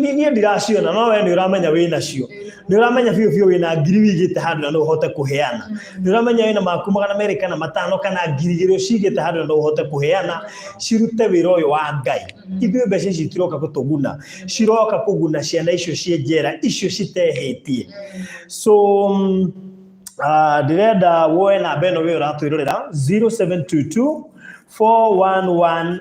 ni ndiraciona no we ni uramenya wina cio ni uramenya biu wina ngiri wigite handu na no uhote kuheana ni uramenya wina maku 200 kana 5 kana ngiri irio cigite handu na no uhote kuheana cirute wira uyu wa Ngai ithuĩ mbeca ici tiroka gutuguna ciroka kuguna ciana icio cie njera icio citehetie so direda woe na beno we uratwirorera 0722 411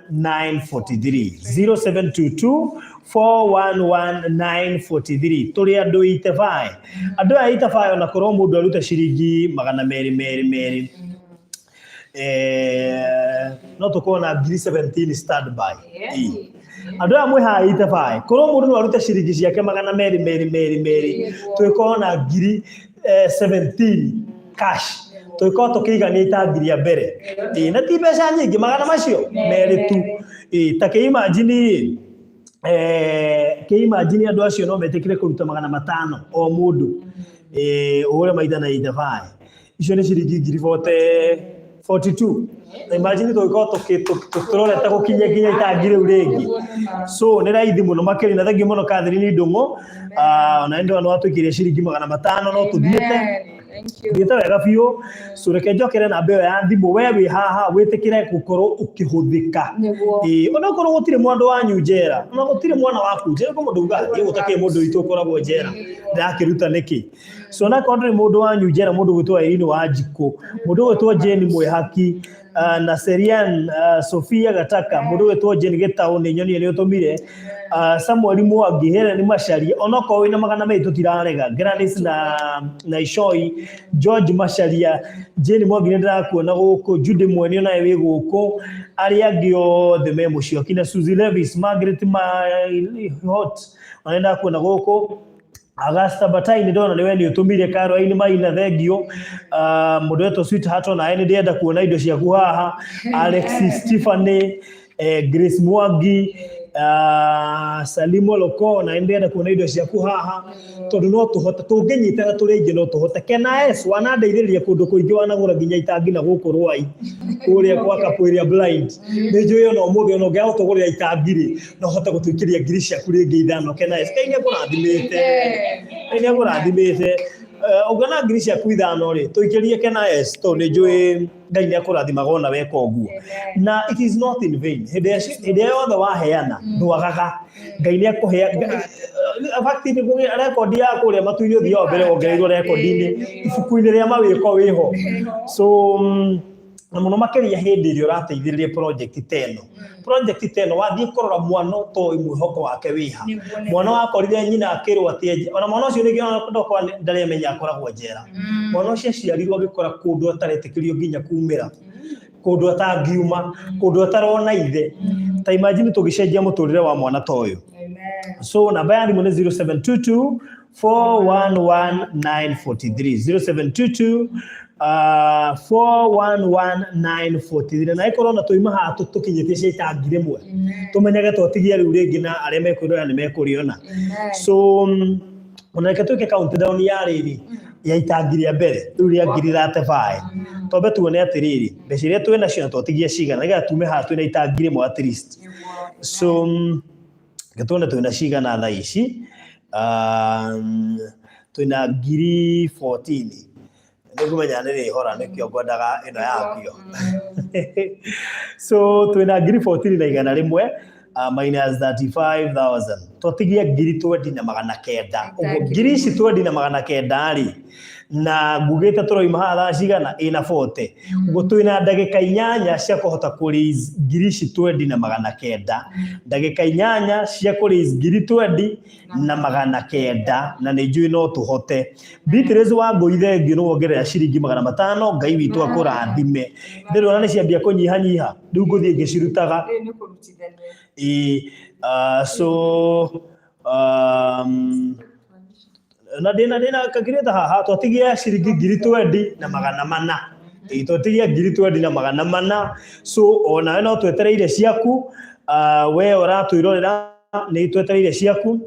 943 turi andu itebai andu a itebai ona korwo mundu aruta ciringi 200 no tukona 17 standby andu amwe ha itebai korwo mundu aruta ciringi ciake 200 twikona 17 cash tuiko tukigania itangiri mbere na ti mbeca nyingi 100 macio meri tu take imagine andu acio no metikire kuruta 500 o mundu ore maitha na itebai icio ni ciringi 42 imagine tuiko tukiroreta gukinya ginya itangiri urengi so ni raithi muno makiri na thangi muno Catherine Ndungu ona ndo no atukiria ciringi 500 no tuthiete Gita wega biu so reke njokere na mbeo ya thimu wewe haha witikire gukorwo ukihuthika ona korwo gutire mwandu wanyu njera ona gutire mwana waku njera ko mundu ugathie gutake mundu itu koragwo njera ndakiruta niki so na kodre mundu wanyu njera mundu gwitwa Irene wa Njiko mundu gwitwa Jane Mwihaki na Serian Sofia Gataka mundu gwitwa Jane Getauni nyoni ni utumire Samuel Mwangi Helen Macharia onako wina 200 tutirarega Gladys na Ishoi George Macharia Jane Mwangi ndirakuona guku Judy Mweni nae wi guku ari angi othe me mucio kina Suzy Levis Margaret Hot onenda kuona guku Augusta Bataini ndona niwe ni utumire Caroline Maina thengio mundu wetu Sweetheart na ene ndienda kuona indo cia kuhaha Alexis Stephanie Grace Mwangi Salimo Loko na ndienda kuona indo cia kuhaha tondu no tuhota tunginyitana turi ingi no tuhota kena Yesu anandeithiriria kundu kuingi wanagura nginya itangi na guku rwai kuria kwa Kapwiria blind ni njuyo no muthi ono ngea utugurira itangiri no hota gutwikiria ngiri cia kuri ngi ithano kena Yesu kainge kurathimite ogana ngiri cia kuithano ri tuikirie kena Yesu to ni njui Ngai ni akurathimaga ona weka uguo na it is not in vain hinde yothe waheana ndwagaga Ngai ni akuhea fact ni kuge record ya kuria matuini uthio mbere ongereirwo record-ini ibuku-ini ria mawiko wiho so na muno makiria hindi iri urateithiririe project teno wathie korora mwana to imwihoko wake wiha mwana wakorire nyina akirwo atie ona mwana ucio ningi ndokwa ndare menya akoragwo njera mwana ucio ciarirwo agikora kundu ataretikirio nginya kumira kundu atangiuma kundu atarona ithe ta imagine tugicenjia muturire wa mwana toyo so namba ya thimu ni 0722 411 943 0722 411943 na ikorwo na tuima hatu tukinyite cia itangi rimwe tumenyage twatigia riu ringi na aria mekwirora ni mekuriona so ona reke twike countdown ya riri ya itangi ria mbere riu ria 35 tobe tuone atiriri mbeca iria twina cio twatigia cigana nigetha tume haha twina itangi rimwe at least so gatuone twina cigana thaa ici twina 14 nigumenya niri hora nikio ngwendaga ino yakio so twina 14 na igana rimwe minus 35,000 twatigia 20,900 ugo 20,900 ri na ngugite turoima haha cigana ina 40 ugo twina ndagika 8 cia kuhota ku raise 20,900 ndagika 8 cia ku raise 20,900 na ni njui no tuhote Beatrice wa Ngoithe ngio no wongerera ciringi 500 ngai witu akurathime ndirona ni ciambia kunyihanyiha riu nguthie ngicirutaga ni kurutithania so na dina kakireta haha twatigia ciringi 20,400 twatigia 20,400 so ona no twetereire ciaku we uratwirorera ni twetereire ciaku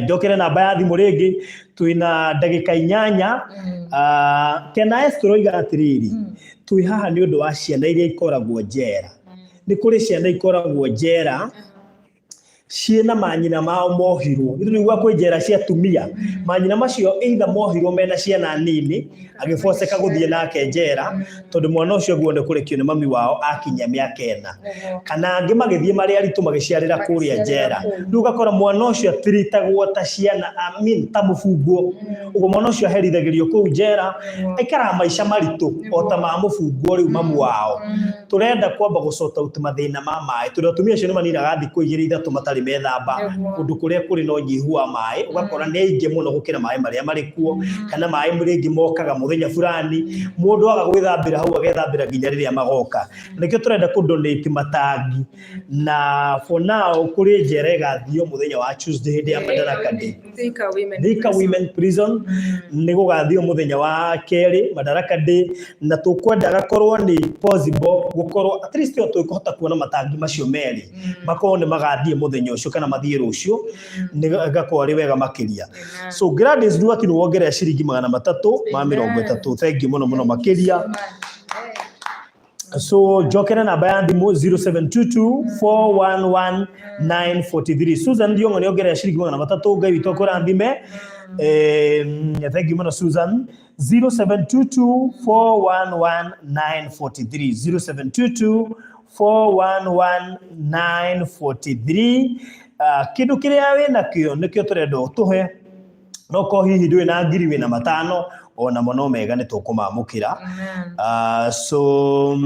jokere namba ya thimu ringi twina ndagika 8 kena estroiga atiriri twi haha ni undu wa ciana iria ikoragwo njera ni kuri ciana ikoragwo njera ciena manyina mao mohirwo ithu nigwa kwenjera cia tumia manyina macio either mohirwo mena ciana nini agifoceka guthie nake njera tondu mwana ucio guonde kurekio ni mami wao akinya miaka 4 kana angi magithie mari aritu magiciarira kuria njera ndu gakora mwana ucio atiritagwo ta ciana ta mufungwo ugo mwana ucio aherithagirio ku njera aikara maisha maritu ota ma mufungwo riu mamu wao turenda kwamba gucota utumathina ma mai tundu atumia cio ni maninaga thiku 2-3 matari methamba kundu kuria kuri no nyihu wa mai ugakora ni ingi muno gukira mai maria mari kuo kana mai muringi mokaga muthenya fulani mundu aga gwithambira hau agethambira nginya riria magoka nikio turenda ku donate matangi na for now kuri njera igathio muthenya wa Tuesday hindi ya Madaraka Day Thika Women Prison ni gugathio muthenya wa keri Madaraka Day na tukwenda gakorwo ni possible gukorwo at least tukuhota kuona matangi macio meri makorwo ni magathie muthenya ucio kana mathie rucio ni gakorwo ri wega makiria so Gladys Duati no wongerera ciringi 330 thank you muno makiria so jokera namba ya thimu 0722411943 Susan Ndiongo ni ongerera ciringi 300 ngai witu akurathime thank you muno Susan 0722411943 0722411943 kindu kiria wina kio nikio turenda tuhe no ko hihi ndui na ngiri wina 5 ona mono mega ni tukumamukira so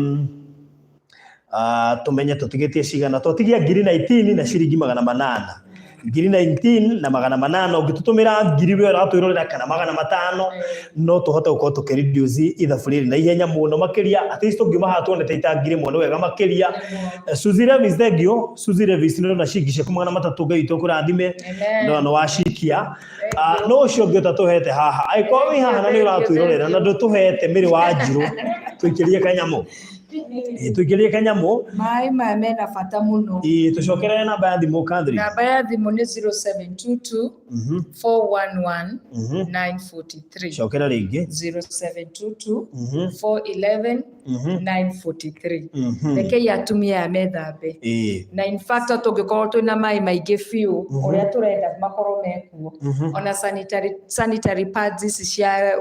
tumenye tutigetie cigana twatigia ngiri 19 na ciringi 800 ngiri 19 na 800 ungitutumira ngiri we ratwirorera kana 500 no tuhota uko tukiriduce ithaburiri na ihenya muno makiria at least tungiuma ha tuone taita ngiri muno wega makiria Suzire Vizegio Suzire Visino na shigishe kumana matatu ngai tukurathime no washikia no ucio ngiota tuhete haha aiko wi haha na ni uratwirorera na ndutuhete miri wa njiru tuikirie kanyamu tuikirie kanyamu mai mena bata muno tucokerere namba ya thimu Kadri namba ya thimu ni 0722 411 943 cokera ringi 0722 411 943 reke yatumia methambe na in fact tungikorwo twina mai maingi fiu uria turenda makorwo mekuo ona sanitary pads ici cia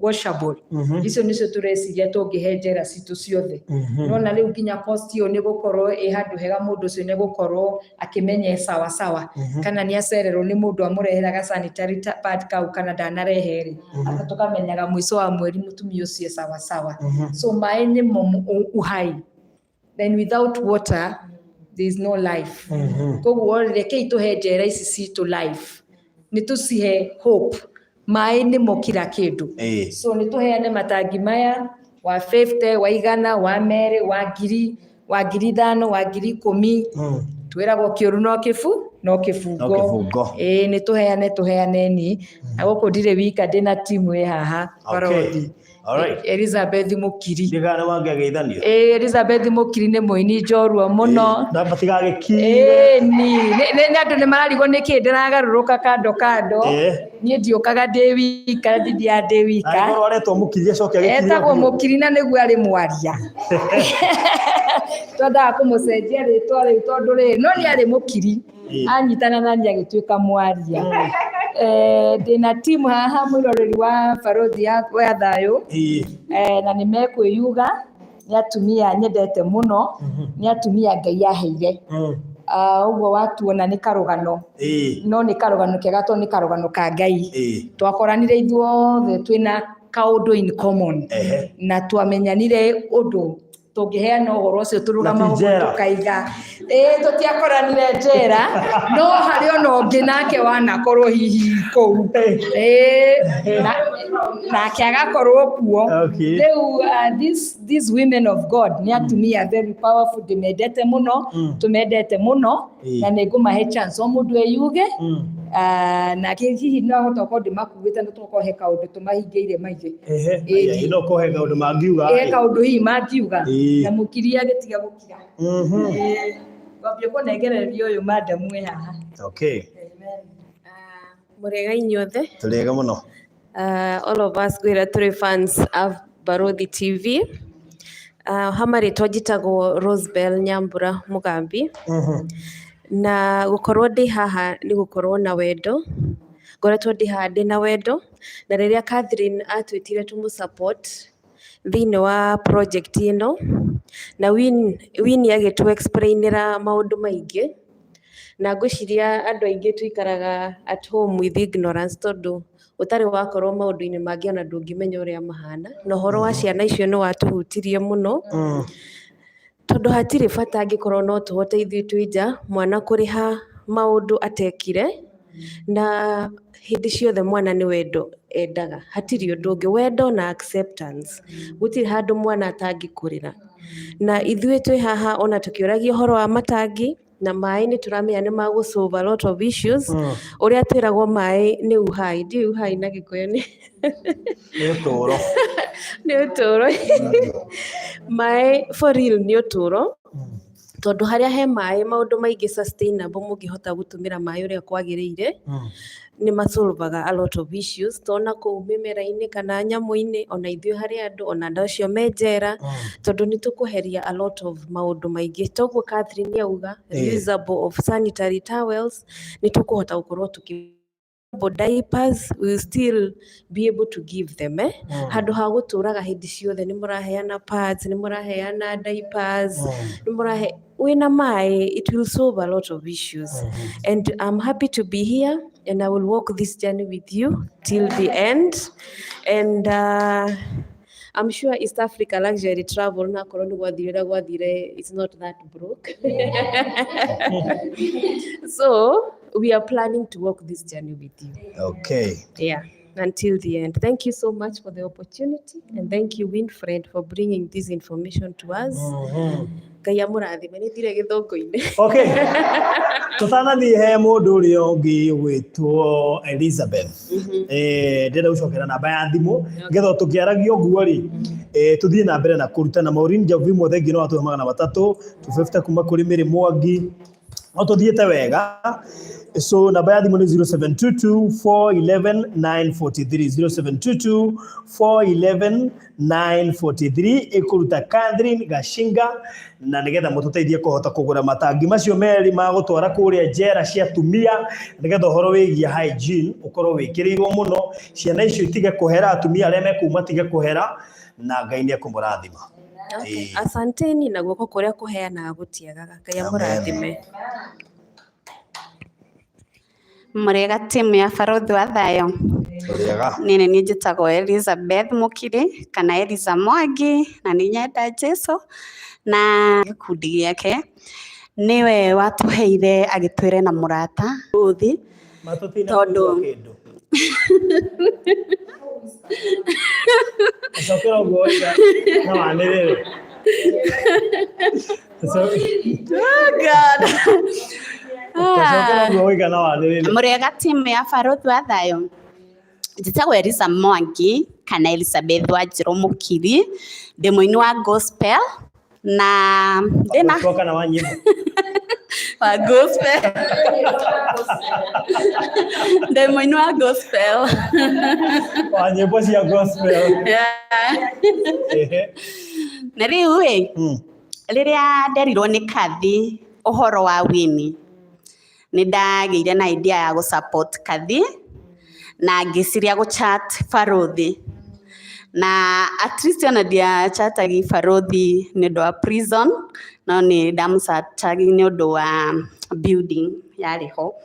washable icio nicio tureciria tungihenjera citu ciothe nona riu nginya cost yo ni gukorwo handu hega mundu ucio ni gukorwo akimenye sawa sawa kana ni acererwo ni mundu amureheraga sanitary pad kau kana ndanareheri akatumenyaga mwiso wa mweri mutumia ucio sawa sawa so mai ni uhai then without water there is no life koguo reke ituhenjera ici citu life ni tucihe hope mai ni mokira kindu so ni tuheane matangi maya wa 50 wa 100 wa mere wa ngiri 5 wa ngiri 10 twiragwo kiuru no kifu no kibungo ni tuheane ni agoko ndire wika ndina timu haha Barodi. Alright. Elizabeth Mukiri. Ndigana wangegeithanio. Elizabeth Mukiri ni muini njorua muno. Na batigagikire. Ni andu ni mararigwo niki ndiragarũrũka kando. Nie ndiokaga ndi wika ndia ndi wika. Agoro aretwo Mukiri acoke agikire. Etagwo Mukiri na niguo ari mwaria. Twendaga kumucenjia ritwa riu tondu no ni ari Mukiri. Anyitana na ni agituika mwaria. Ndina timu haha mwiroreri wa Barodi ya Thayo na ni mekwiyuga ni atumia nyendete muno ni atumia Ngai aheire uguo watuona ni karugano no ni karugano kega to ni karugano ka Ngai twakoranire ithuothe twina kaundu in common na twamenyanire undu tungiheana uhoro ucio turugama tukaiga tutiakoranire njera no hari ona ungi nake wanakorwo hihi kou nake agakorwo kuo riu these women of God ni atumia very powerful ndimendete muno na nigumahe chance o mundu eyuge na hihi no hota ko ndimakuite no tukohe kaundu tumahingeire maige no kohe kaundu mangiuga kaundu hihi mangiuga na Mukiri agitiga gukira wapio kunegererio uyu madam we haha murega inyothe turega muno all of us gwira turi fans of Barodi TV hamari twajitagwo Rosebel Nyambura Mugambi na gukorwo ndi haha ni gukorwo na wendo ngoretwo ndi haha ndi na wendo na riria Catherine atwitire tumu support thini wa project ino na win agitu explainira maundu maingi na ngwiciria andu aingi tuikaraga at home with ignorance tondu utari wakorwo maundu-ini mangi ona ndungimenya uria mahana na horo wa ciana icio no watuhutirie muno tondu hatiri bata angikorwo no tuhote ithui twija mwana kuriha maundu atekire na hindi ciothe mwana ni wendo endaga hatiri undu ungi wendo na acceptance gutiri handu mwana atangikurira na ithui twi haha ona tukiuragia horo wa matangi na mai ni turamenya ni magu solve a lot of issues uria twiragwo mai ni uhai ndi uhai na gikuyu ni ni uturo mai for real ni uturo tondu haria he mai maundu maingi sustainable mungihota gutumira mai uria kwagiriire ni masolvaga a lot of issues tona ku mimera-ini kana nyamu-ini ona ithui hari andu ona ndacio menjera tondu ni tukuheria a lot of maundu maingi toguo Catherine yauga reusable of sanitary towels ni tukuhota gukorwo diapers will still be able to give them handu ha guturaga hindi ciothe ni muraheana pads ni muraheana diapers ni murahe wina mai it will solve a lot of issues and I'm happy to be here and I will walk this journey with you till the end and I'm sure East Africa Luxury Travel na koroni gwathire it's not that broke so we are planning to walk this journey with you until the end. Thank you so much for the opportunity and thank you Winfred for bringing this information to us. Kaya murathime ni thire githongo-ini. Tutanathie he mundu uria ungi witwo Elizabeth ndira ucokera namba ya thimu ngetho tukiaragia uguo ri tuthie na mbere na kurutana Maureen Njovi mothengi no atuhe 300 250 kuma kuri Mary Mwangi no tuthiete wega so namba ya thimu ni 0722411943 0722411943 ikuruta Catherine Gashinga na nigetha mututeithie kuhota kugura matangi macio meri ma gutwara kuria njera cia tumia nigetha horo wigie hygiene ukorwo wikirirwo muno ciana icio itige kuhera atumia aria mekuma tige kuhera na Ngai ni akumurathima. Asanteni na guoko kuria kuheana gutiagaga Ngai murathime. Murega timu ya Barodi wa Thayo. Nini njitagwo Elizabeth Mukiri kana Eliza Mwangi na ni nyenda Jesu na gikundi giake niwe watuheire agitwire na murata uthi tondu Sokero goya na wanere. Oh God. Ukacoka no wigana wa nini? Murega timu ya Barothi wa Thayo. Njitagwo Eliza Mwangi kana Elizabeth Wanjiru Mukiri, ndi muini wa gospel na ndina Ukacoka na wanyimbo wa gospel. Ndi muini wa gospel. wanyimbo cia gospel. Na riu riria nderirwo ni Kathi uhoro wa wini ni ndageire na idea ya go support Kathi na ngiciria go chat Barothi na at least ona dia chatagi Barothi ni ndo wa prison no ni ndamchatagi ni ndo wa building yariho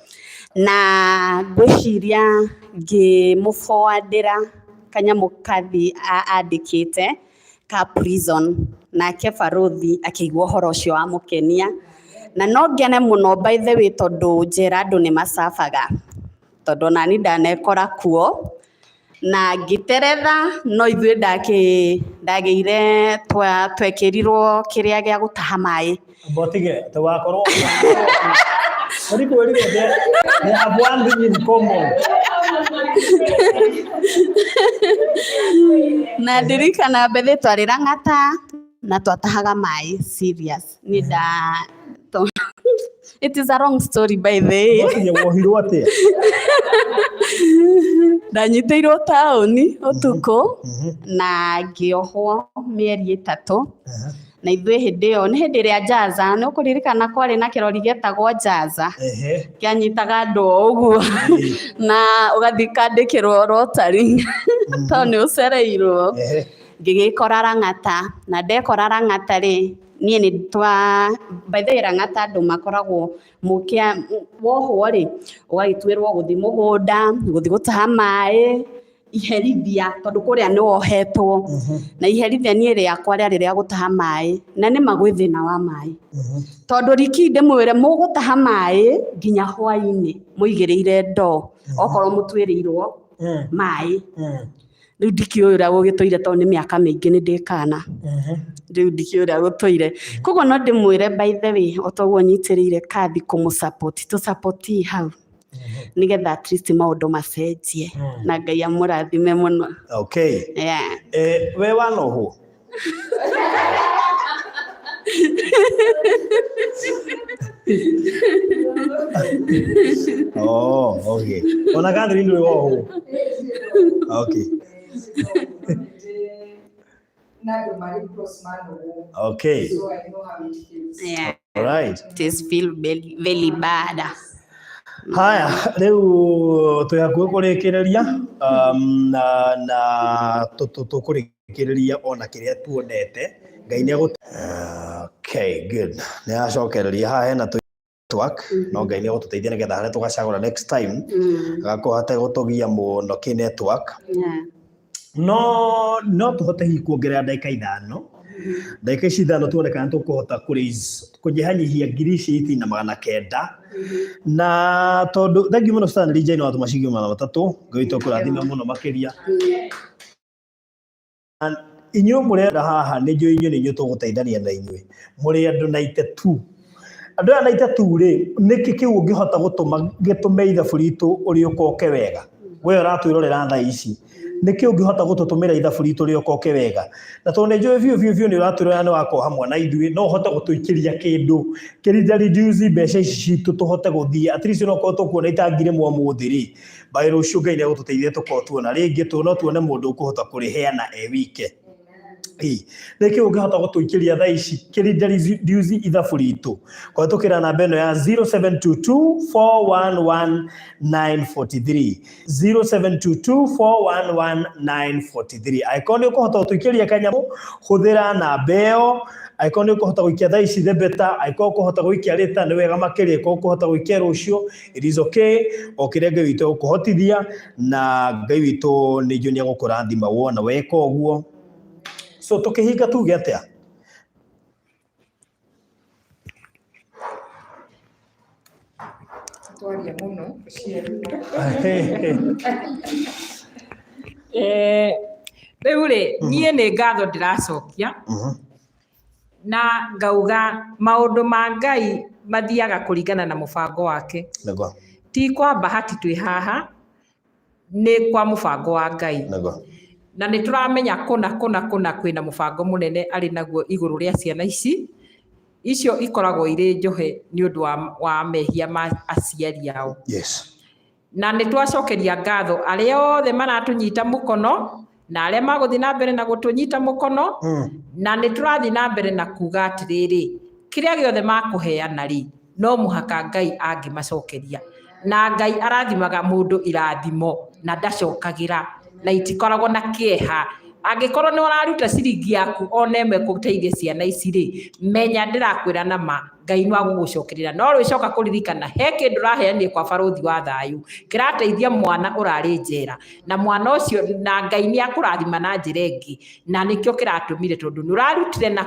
na ngwiciria ngimuforwardira kanyamu Kathi andikite ka prison nake Barothi akigwa horo cio amukenia na no ngene muno by the way tondu njera andu ni macabaga tondu nani ndanekora kuo na ngiteretha no ithuĩ ndageire twekirirwo kiria gia gutaha mai Botige tawakorwo Ariko they have one thing in common. Na ndirikana mbere twarĩra ng'ata na twatahaga mai serious it is a wrong story by the way. Wohirwo atia ndanyitĩirwo taũni ũtukũ na ngĩohwo mĩeri 3 na ithuĩ hĩndĩ ĩyo nĩ hĩndĩ ĩrĩa Jaza nĩ ũkũririkana kwarĩ na kĩrori gĩetagwo Jaza kĩanyitaga andũ ũguo na ũgathiĩ kandĩkĩrwo Rotary tondũ nĩ ũcereirwo ngĩgĩkora Lang'ata na ndekora Lang'ata rĩ niĩ nĩ by the way Lang'ata andũ makoragwo wohwo rĩ ũgagĩtuĩrwo gũthiĩ mũgũnda gũthiĩ gũtaha maĩ iherithia tondu kuria ni wohetwo na iherithia niĩ rĩakwa rĩarĩ rĩa gũtaha maĩ na nĩ magwĩthĩna wa maĩ tondu riki ndĩmwĩre mũgũtaha maĩ nginya hwainĩ mũigĩrĩire ndoo okorwo mũtuĩrĩirwo maĩ rĩu ndikĩũĩ ũrĩa gũgĩtũire tondũ nĩ mĩaka mĩingĩ nĩ ndĩkana rĩu ndikĩũĩ ũrĩa gũtũire koguo no ndĩmwĩre by the way otoguo nyitĩrĩire Kathi kũmũsupport tũsupport hau nigetha at least maundu macenjie na Ngai amũrathime mũno. Okay. Yeah. We wanoho Oh, okay. Ona Catherine ndio woho. Okay. Okay. Yeah. All right. It is feel very bad. Haya, rĩu tũyakuo kũrĩkĩrĩria na tũkũrĩkĩrĩria ona kĩrĩa tuonete Ngai nĩ okay, good. Nĩ acokereria haha hena twerk no Ngai nĩ gũtũteithia nĩgetha harĩa tũgacagũra next time gakũhote gũtũgia mũno kĩ network. No tũhote hihi kuongerera ndagĩka 5 ndagĩka ici 5 tuonekana tũkũhota kũnyihanyihia 6,900 na tondu thank you muno sana DJ na watu mashigi mana matatu ngoito kurathima muno makiria inyo murenda haha nĩ njũĩ inyo nĩ inyuĩ tũgũteithania na inyuĩ mũrĩ andũ 92 andũ aya 92 rĩ nĩkĩ kĩu ũngĩhota gĩtũme ithabu ritũ ũrĩũkoke wega we ũratwĩrorera thaa ici nĩkĩ ũngĩhota gũtũtũmĩra ithabu ritũ rĩũkoke wega na tondũ nĩ njũĩ biũ nĩ ũratwĩrora nĩ wako hamwe na ithuĩ no ũhote gũtũikĩria kĩndũ kĩrĩa reduce mbeca ici citũ tũhote gũthiĩ at least no korwo tũkuona itangire mũthĩ rĩ by rũciũ Ngai nĩ gũtũteithia tũkorwo tuona rĩngĩ no tuone mũndũ ũkũhota kũrĩheana wike nĩkĩ ũngĩhota gũtũikĩria thaa ici kĩrĩa reduce ithabu ritũ kũhetũkĩra namba ĩno ya 0722411943 0722411943 angĩkorwo nĩ ũkũhota gũtũikĩria kanyamũ hũthĩra namba ĩyo angĩkorwo nĩ ũkũhota gũikia thaa ici the better angĩkorwo ũkũhota gũikia later nĩ wega makĩria angĩkorwo ũkũhota gũikia rũciũ it is okay o kĩrĩa Ngai witũ gũkũhotithia na Ngai witũ nĩ njũĩ nĩ agũkũrathima wona weka ũguo. So tukihinga tuge atia twaria muno rĩu rĩ niĩ nĩ ngatho ndĩracokia na ngauga maũndũ ma Ngai mathiaga kũringana na mũbango wake. Nego. Ti kwa bahati twĩ haha, nĩ kwa mũbango wa Ngai. Nego. Na nĩ tũramenya kũna kwĩna mũbango mũnene arĩ naguo igũrũ rĩa ciana ici. Icio ikoragwo irĩ njohe nĩ ũndũ wa mehia ma aciari ao. Yes. Na nĩ twacokeria ngatho arĩa othe maratũnyita mũkono na arĩa magũthiĩ na mbere na gũtũnyita mũkono. Na nĩ tũrathiĩ na mbere na kuga atĩrĩrĩ, kĩrĩa gĩothe makũheana rĩ, no mũhaka Ngai angĩmacokeria. Na Ngai arathimaga mũndũ irathimo na ndacokagĩra na itikoragwo na kĩeha. Angĩkorwo nĩ ũraruta ciringi yaku ona ĩmwe gũteithia ciana ici rĩ, menya ndĩrakwĩra na ma, Ngai no agũgũcokerera. No rĩcoka kũririkana he kĩndũ ũraheanire kwa barũthi wa thayũ kĩrateithia mwana ũrarĩ njera, na mwana ũcio na Ngai nĩ akũrathima na njĩra ĩngĩ, na nĩkĩo kĩratũmire tondũ nĩ ũrarutire na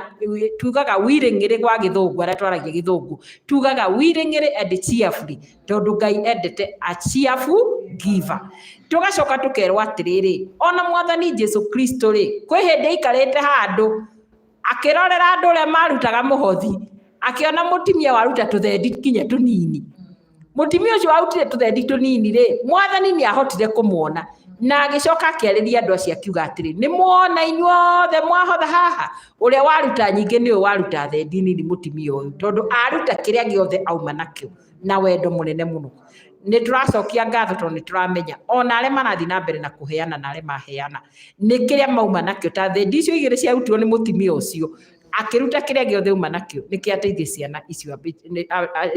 tugaga willingly gwa gĩthũngũ, arĩa twaragia gĩthũngũ tugaga willingly and cheerfully, tondũ Ngai endete a cheerful giver. Tugacoka tũkerwo atĩrĩrĩ, ona Mwathani Jesu Kristo rĩ, kwĩ hĩndĩ aikarĩte handũ akĩrorera andũ arĩa marutaga mũhothi, akĩona mũtumia waruta tũthendi kinya tũnini. Mũtumia ũcio warutire tũthendi tũnini rĩ, Mwathani nĩ ahotire kũmuona na agĩcoka akĩarĩria andũ acio akiuga atĩrĩ, nĩ muona inyuothe mwahotha haha, ũrĩa waruta nyingĩ nĩwe waruta thendi nini mũtumia ũyũ, tondũ aruta kĩrĩa gĩothe auma nakĩo na wendo mũnene mũno. Nĩ tũracokia ngatho tondũ nĩ tũramenya ona arĩa marathiĩ na mbere na kũheana na arĩa maheana nĩ kĩrĩa mauma nakĩo, ta thendi icio igĩrĩ ciarutirwo nĩ mũtumia ũcio akĩruta kĩrĩa gĩothe uma nakĩo nĩkĩo ateithie ciana icio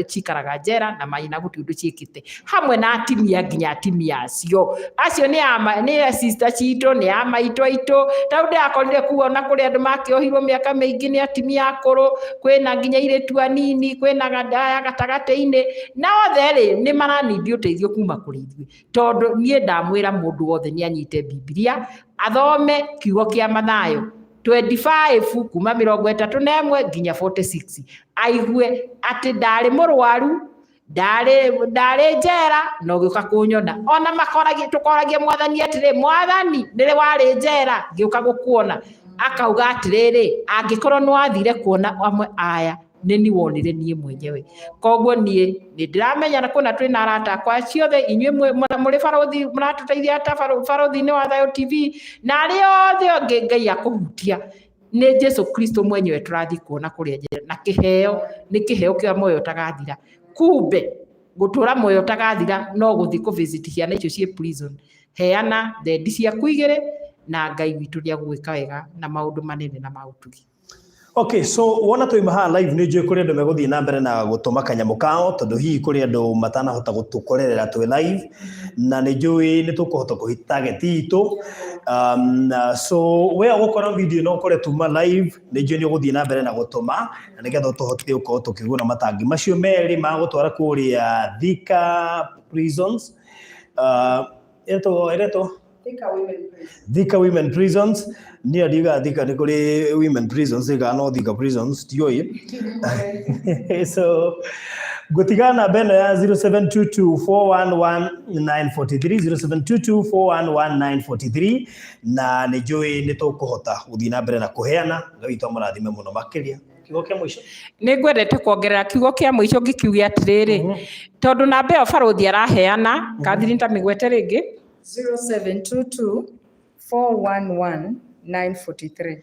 cikaraga njera na maina gũtirĩ ũndũ ciĩkĩte, hamwe na atimia nginya atimia acio nĩ sister citũ, nĩ a maitũ aitũ. Tau ndĩrakorire kuo na kũrĩ andũ makĩohirwo mĩaka mĩingĩ nĩ atimia akũrũ, kwĩna nginya airĩtu anini, kwĩna aya gatagatĩ-inĩ, na othe rĩ nĩ maranindi ũteithio kuma kũrĩ ithuĩ, tondũ niĩ ndamwĩra mũndũ wothe nĩ anyite Bibilia athome kiugo kĩa Mathayo 25 kuma 31 nginya 46 aigue atĩ ndarĩ mũrwaru, ndarĩ njera no gĩũka kũnyona. Ona tũkoragia Mwathani atĩrĩ, Mwathani nĩrĩ warĩ njera ngĩũka gũkuona, akauga atĩrĩrĩ, angĩkorwo nĩ wathire kuona amwe aya nĩ ni wonire niĩ mwenyewe. Koguo niĩ nĩ ndĩramenya na kwĩna twĩna arata akwa ciothe inyuĩ mũrĩ barũthi mũratũteithia ta barũthi-inĩ wa Thayũ TV na arĩa othe angĩ Ngai akũhutia nĩ Jesu Kristo mwenyewe tũrathiĩ kuona kũrĩa njĩra, na kĩheo nĩ kĩheo kĩa muoyo ũtagathira. Kumbe gũtũra muoyo ũtagathira no gũthiĩ kũvisit ciana icio ciĩ prison. Heana thendi ciaku igĩrĩ na Ngai witũ nĩ agũgwĩka wega na maũndũ manene na maũtugi. Okay, so wona tũima haha live nĩ njũĩ kũrĩ andũ megũthiĩ na mbere na gũtũma kanyamũ kao, tondũ hihi kũrĩ andũ matanahota gũtũkorerera twĩ live, na nĩ njũĩ nĩ tũkũhota kũhit target itũ. So we ũgũkora video no ũkore tuma live, nĩ njũĩ nĩ ũgũthiĩ na mbere na gũtũma na nĩgetha tũhote gũkorwo tũkĩgũra matangi macio merĩ ma gũtwara kũrĩa Thika prisons. Thika Women Prisons. Ni adiga Thika ni kuri Women Prisons ega no Thika Prisons tioi. So gutigana beno ya 0722411943 0722411943 na ni njui ni tukuhota guthii na mbere na kuheana gawito marathime muno makiria. Kiugo kia mwisho nĩ ngwendete kuongerera kiugo kia mwisho ngikiuge atĩrĩrĩ, tondũ namba ĩyo barũthi araheana kathiri ntamĩgwete rĩngĩ 0722411943.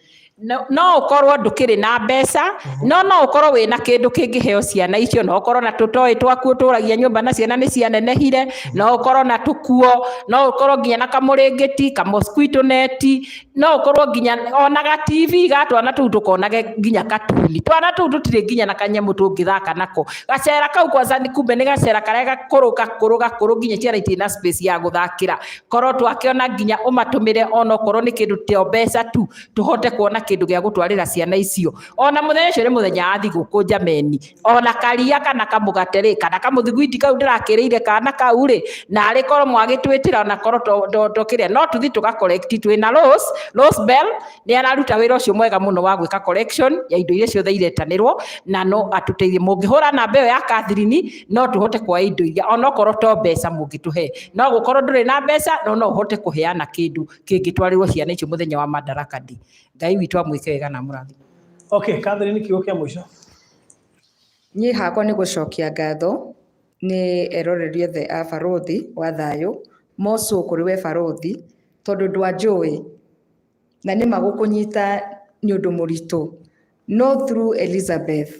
No ukorwo ndukĩrĩ na mbeca, no ukorwo wĩna kĩndũ kĩngĩheo ciana icio, no ukorwo na tũtoĩ twaku ũtũragia nyũmba na ciana nĩ cianenehire, no ukorwo na tũkuo, no ukorwo nginya na kamũrĩngĩti, mosquito net, no ukorwo nginya ona ga TV gatwana tũu tũkonage nginya katuni. Twana tũu tũtirĩ nginya na kanyamũ tũngĩthaka nako. Gacera kau kwanza ni kumbe nĩ gacera karĩa gakũrũ nginya ciana itirĩ na space ya gũthakĩra. Korwo twakĩona nginya ũmatũmĩre ona okorwo nĩ kĩndũ tĩa mbeca tu tũhote kuona kĩndũ gĩa gũtwarĩra ciana icio. Ona mũthenya ũcio nĩ mũthenya wa thigũkũ jameni, ona karia kana kamũgate rĩ kana kamũthiguiti kau ndĩrakĩrĩire kana kau rĩ, na arĩ korwo mwagĩtwĩtĩra ona korwo tũkĩrĩa no tũthi tũgakorect. Twĩna Rose Bell nĩ araruta wĩra ũcio mwega mũno wa gwĩka collection ya indo iria ciothe iretanĩrwo, na no atũteithie. Mũngĩhũra namba ĩyo ya Catherine no tũhote kuoya indo iria ona okorwo to mbeca mũngĩtũhe, no gũkorwo ndũrĩ na mbeca no ũhote kũheana kĩndũ kĩngĩtwarĩrwo ciana icio mũthenya wa Madaraka Day. Ngai witũ amwĩke wega na mũrathime. Okay, Catherine kiugo kia mwisho. niĩ hakwa nĩ gũcokia ngatho nĩ eroreri othe a barothi wa thayũ mocũ kũrĩ we barothi tondũ ndwanjũĩ na nĩ magũkũnyita nĩ ũndũ mũritũ no through Elizabeth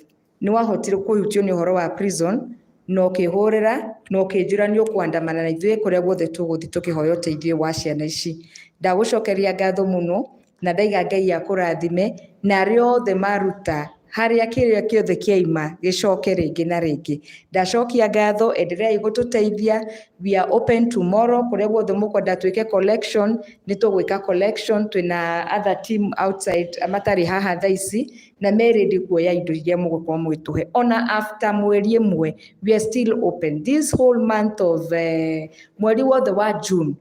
nĩ wahotire kũhutio nĩ ũhoro wa prison na ũkĩhũrĩra na ũkĩnjĩra nĩ ũkwandamana na ithuĩ kũrĩa guothe tũgũthiĩ tũkĩhoya ũteithio wa ciana ici. Ndagũcokeria ngatho mũno na ndaiga Ngai akũrathime na arĩa othe maruta harĩa kĩrĩa kĩothe kĩaima gĩcoke rĩngĩ na rĩngĩ. Ndacokia ngatho, endelea gũtũteithia. We are open tomorrow kũrĩa guothe mũkwenda twĩke collection, nĩ tũgwĩka collection. Twĩna other team outside matarĩ haha thaa ici na me ready kuoya indo iria mũgũkorwo mũgĩtũhe. Ona after mweri ĩmwe we are still open. This whole month of mweri wothe wa June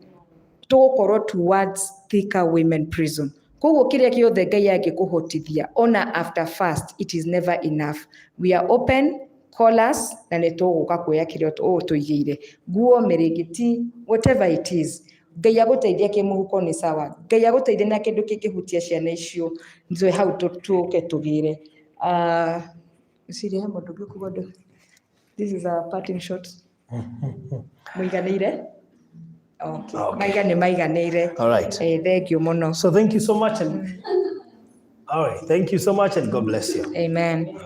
tũgũkorwo towards Thika Women Prison. Koguo kĩrĩa kĩothe Ngai angĩkũhotithia ona after fast, it is never enough. We are open, call us na nĩ tũgũka kuoya kĩrĩa tũigĩire. Nguo, mĩrĩngĩti, whatever it is. Ngai agũteithia kĩmũhuko nĩ sawa. Ngai agũteithia na kĩndũ kĩngĩhutia ciana icio nĩtũĩ hau tũke tũgĩre. Siri mũndũ ngĩkuga ndũ. This is a parting shot. Mũiganĩire? Okay. Maiga nĩ maiganĩire. All right. Thank you mũno. So thank you so much and all right. Thank you so much and God bless you. Amen.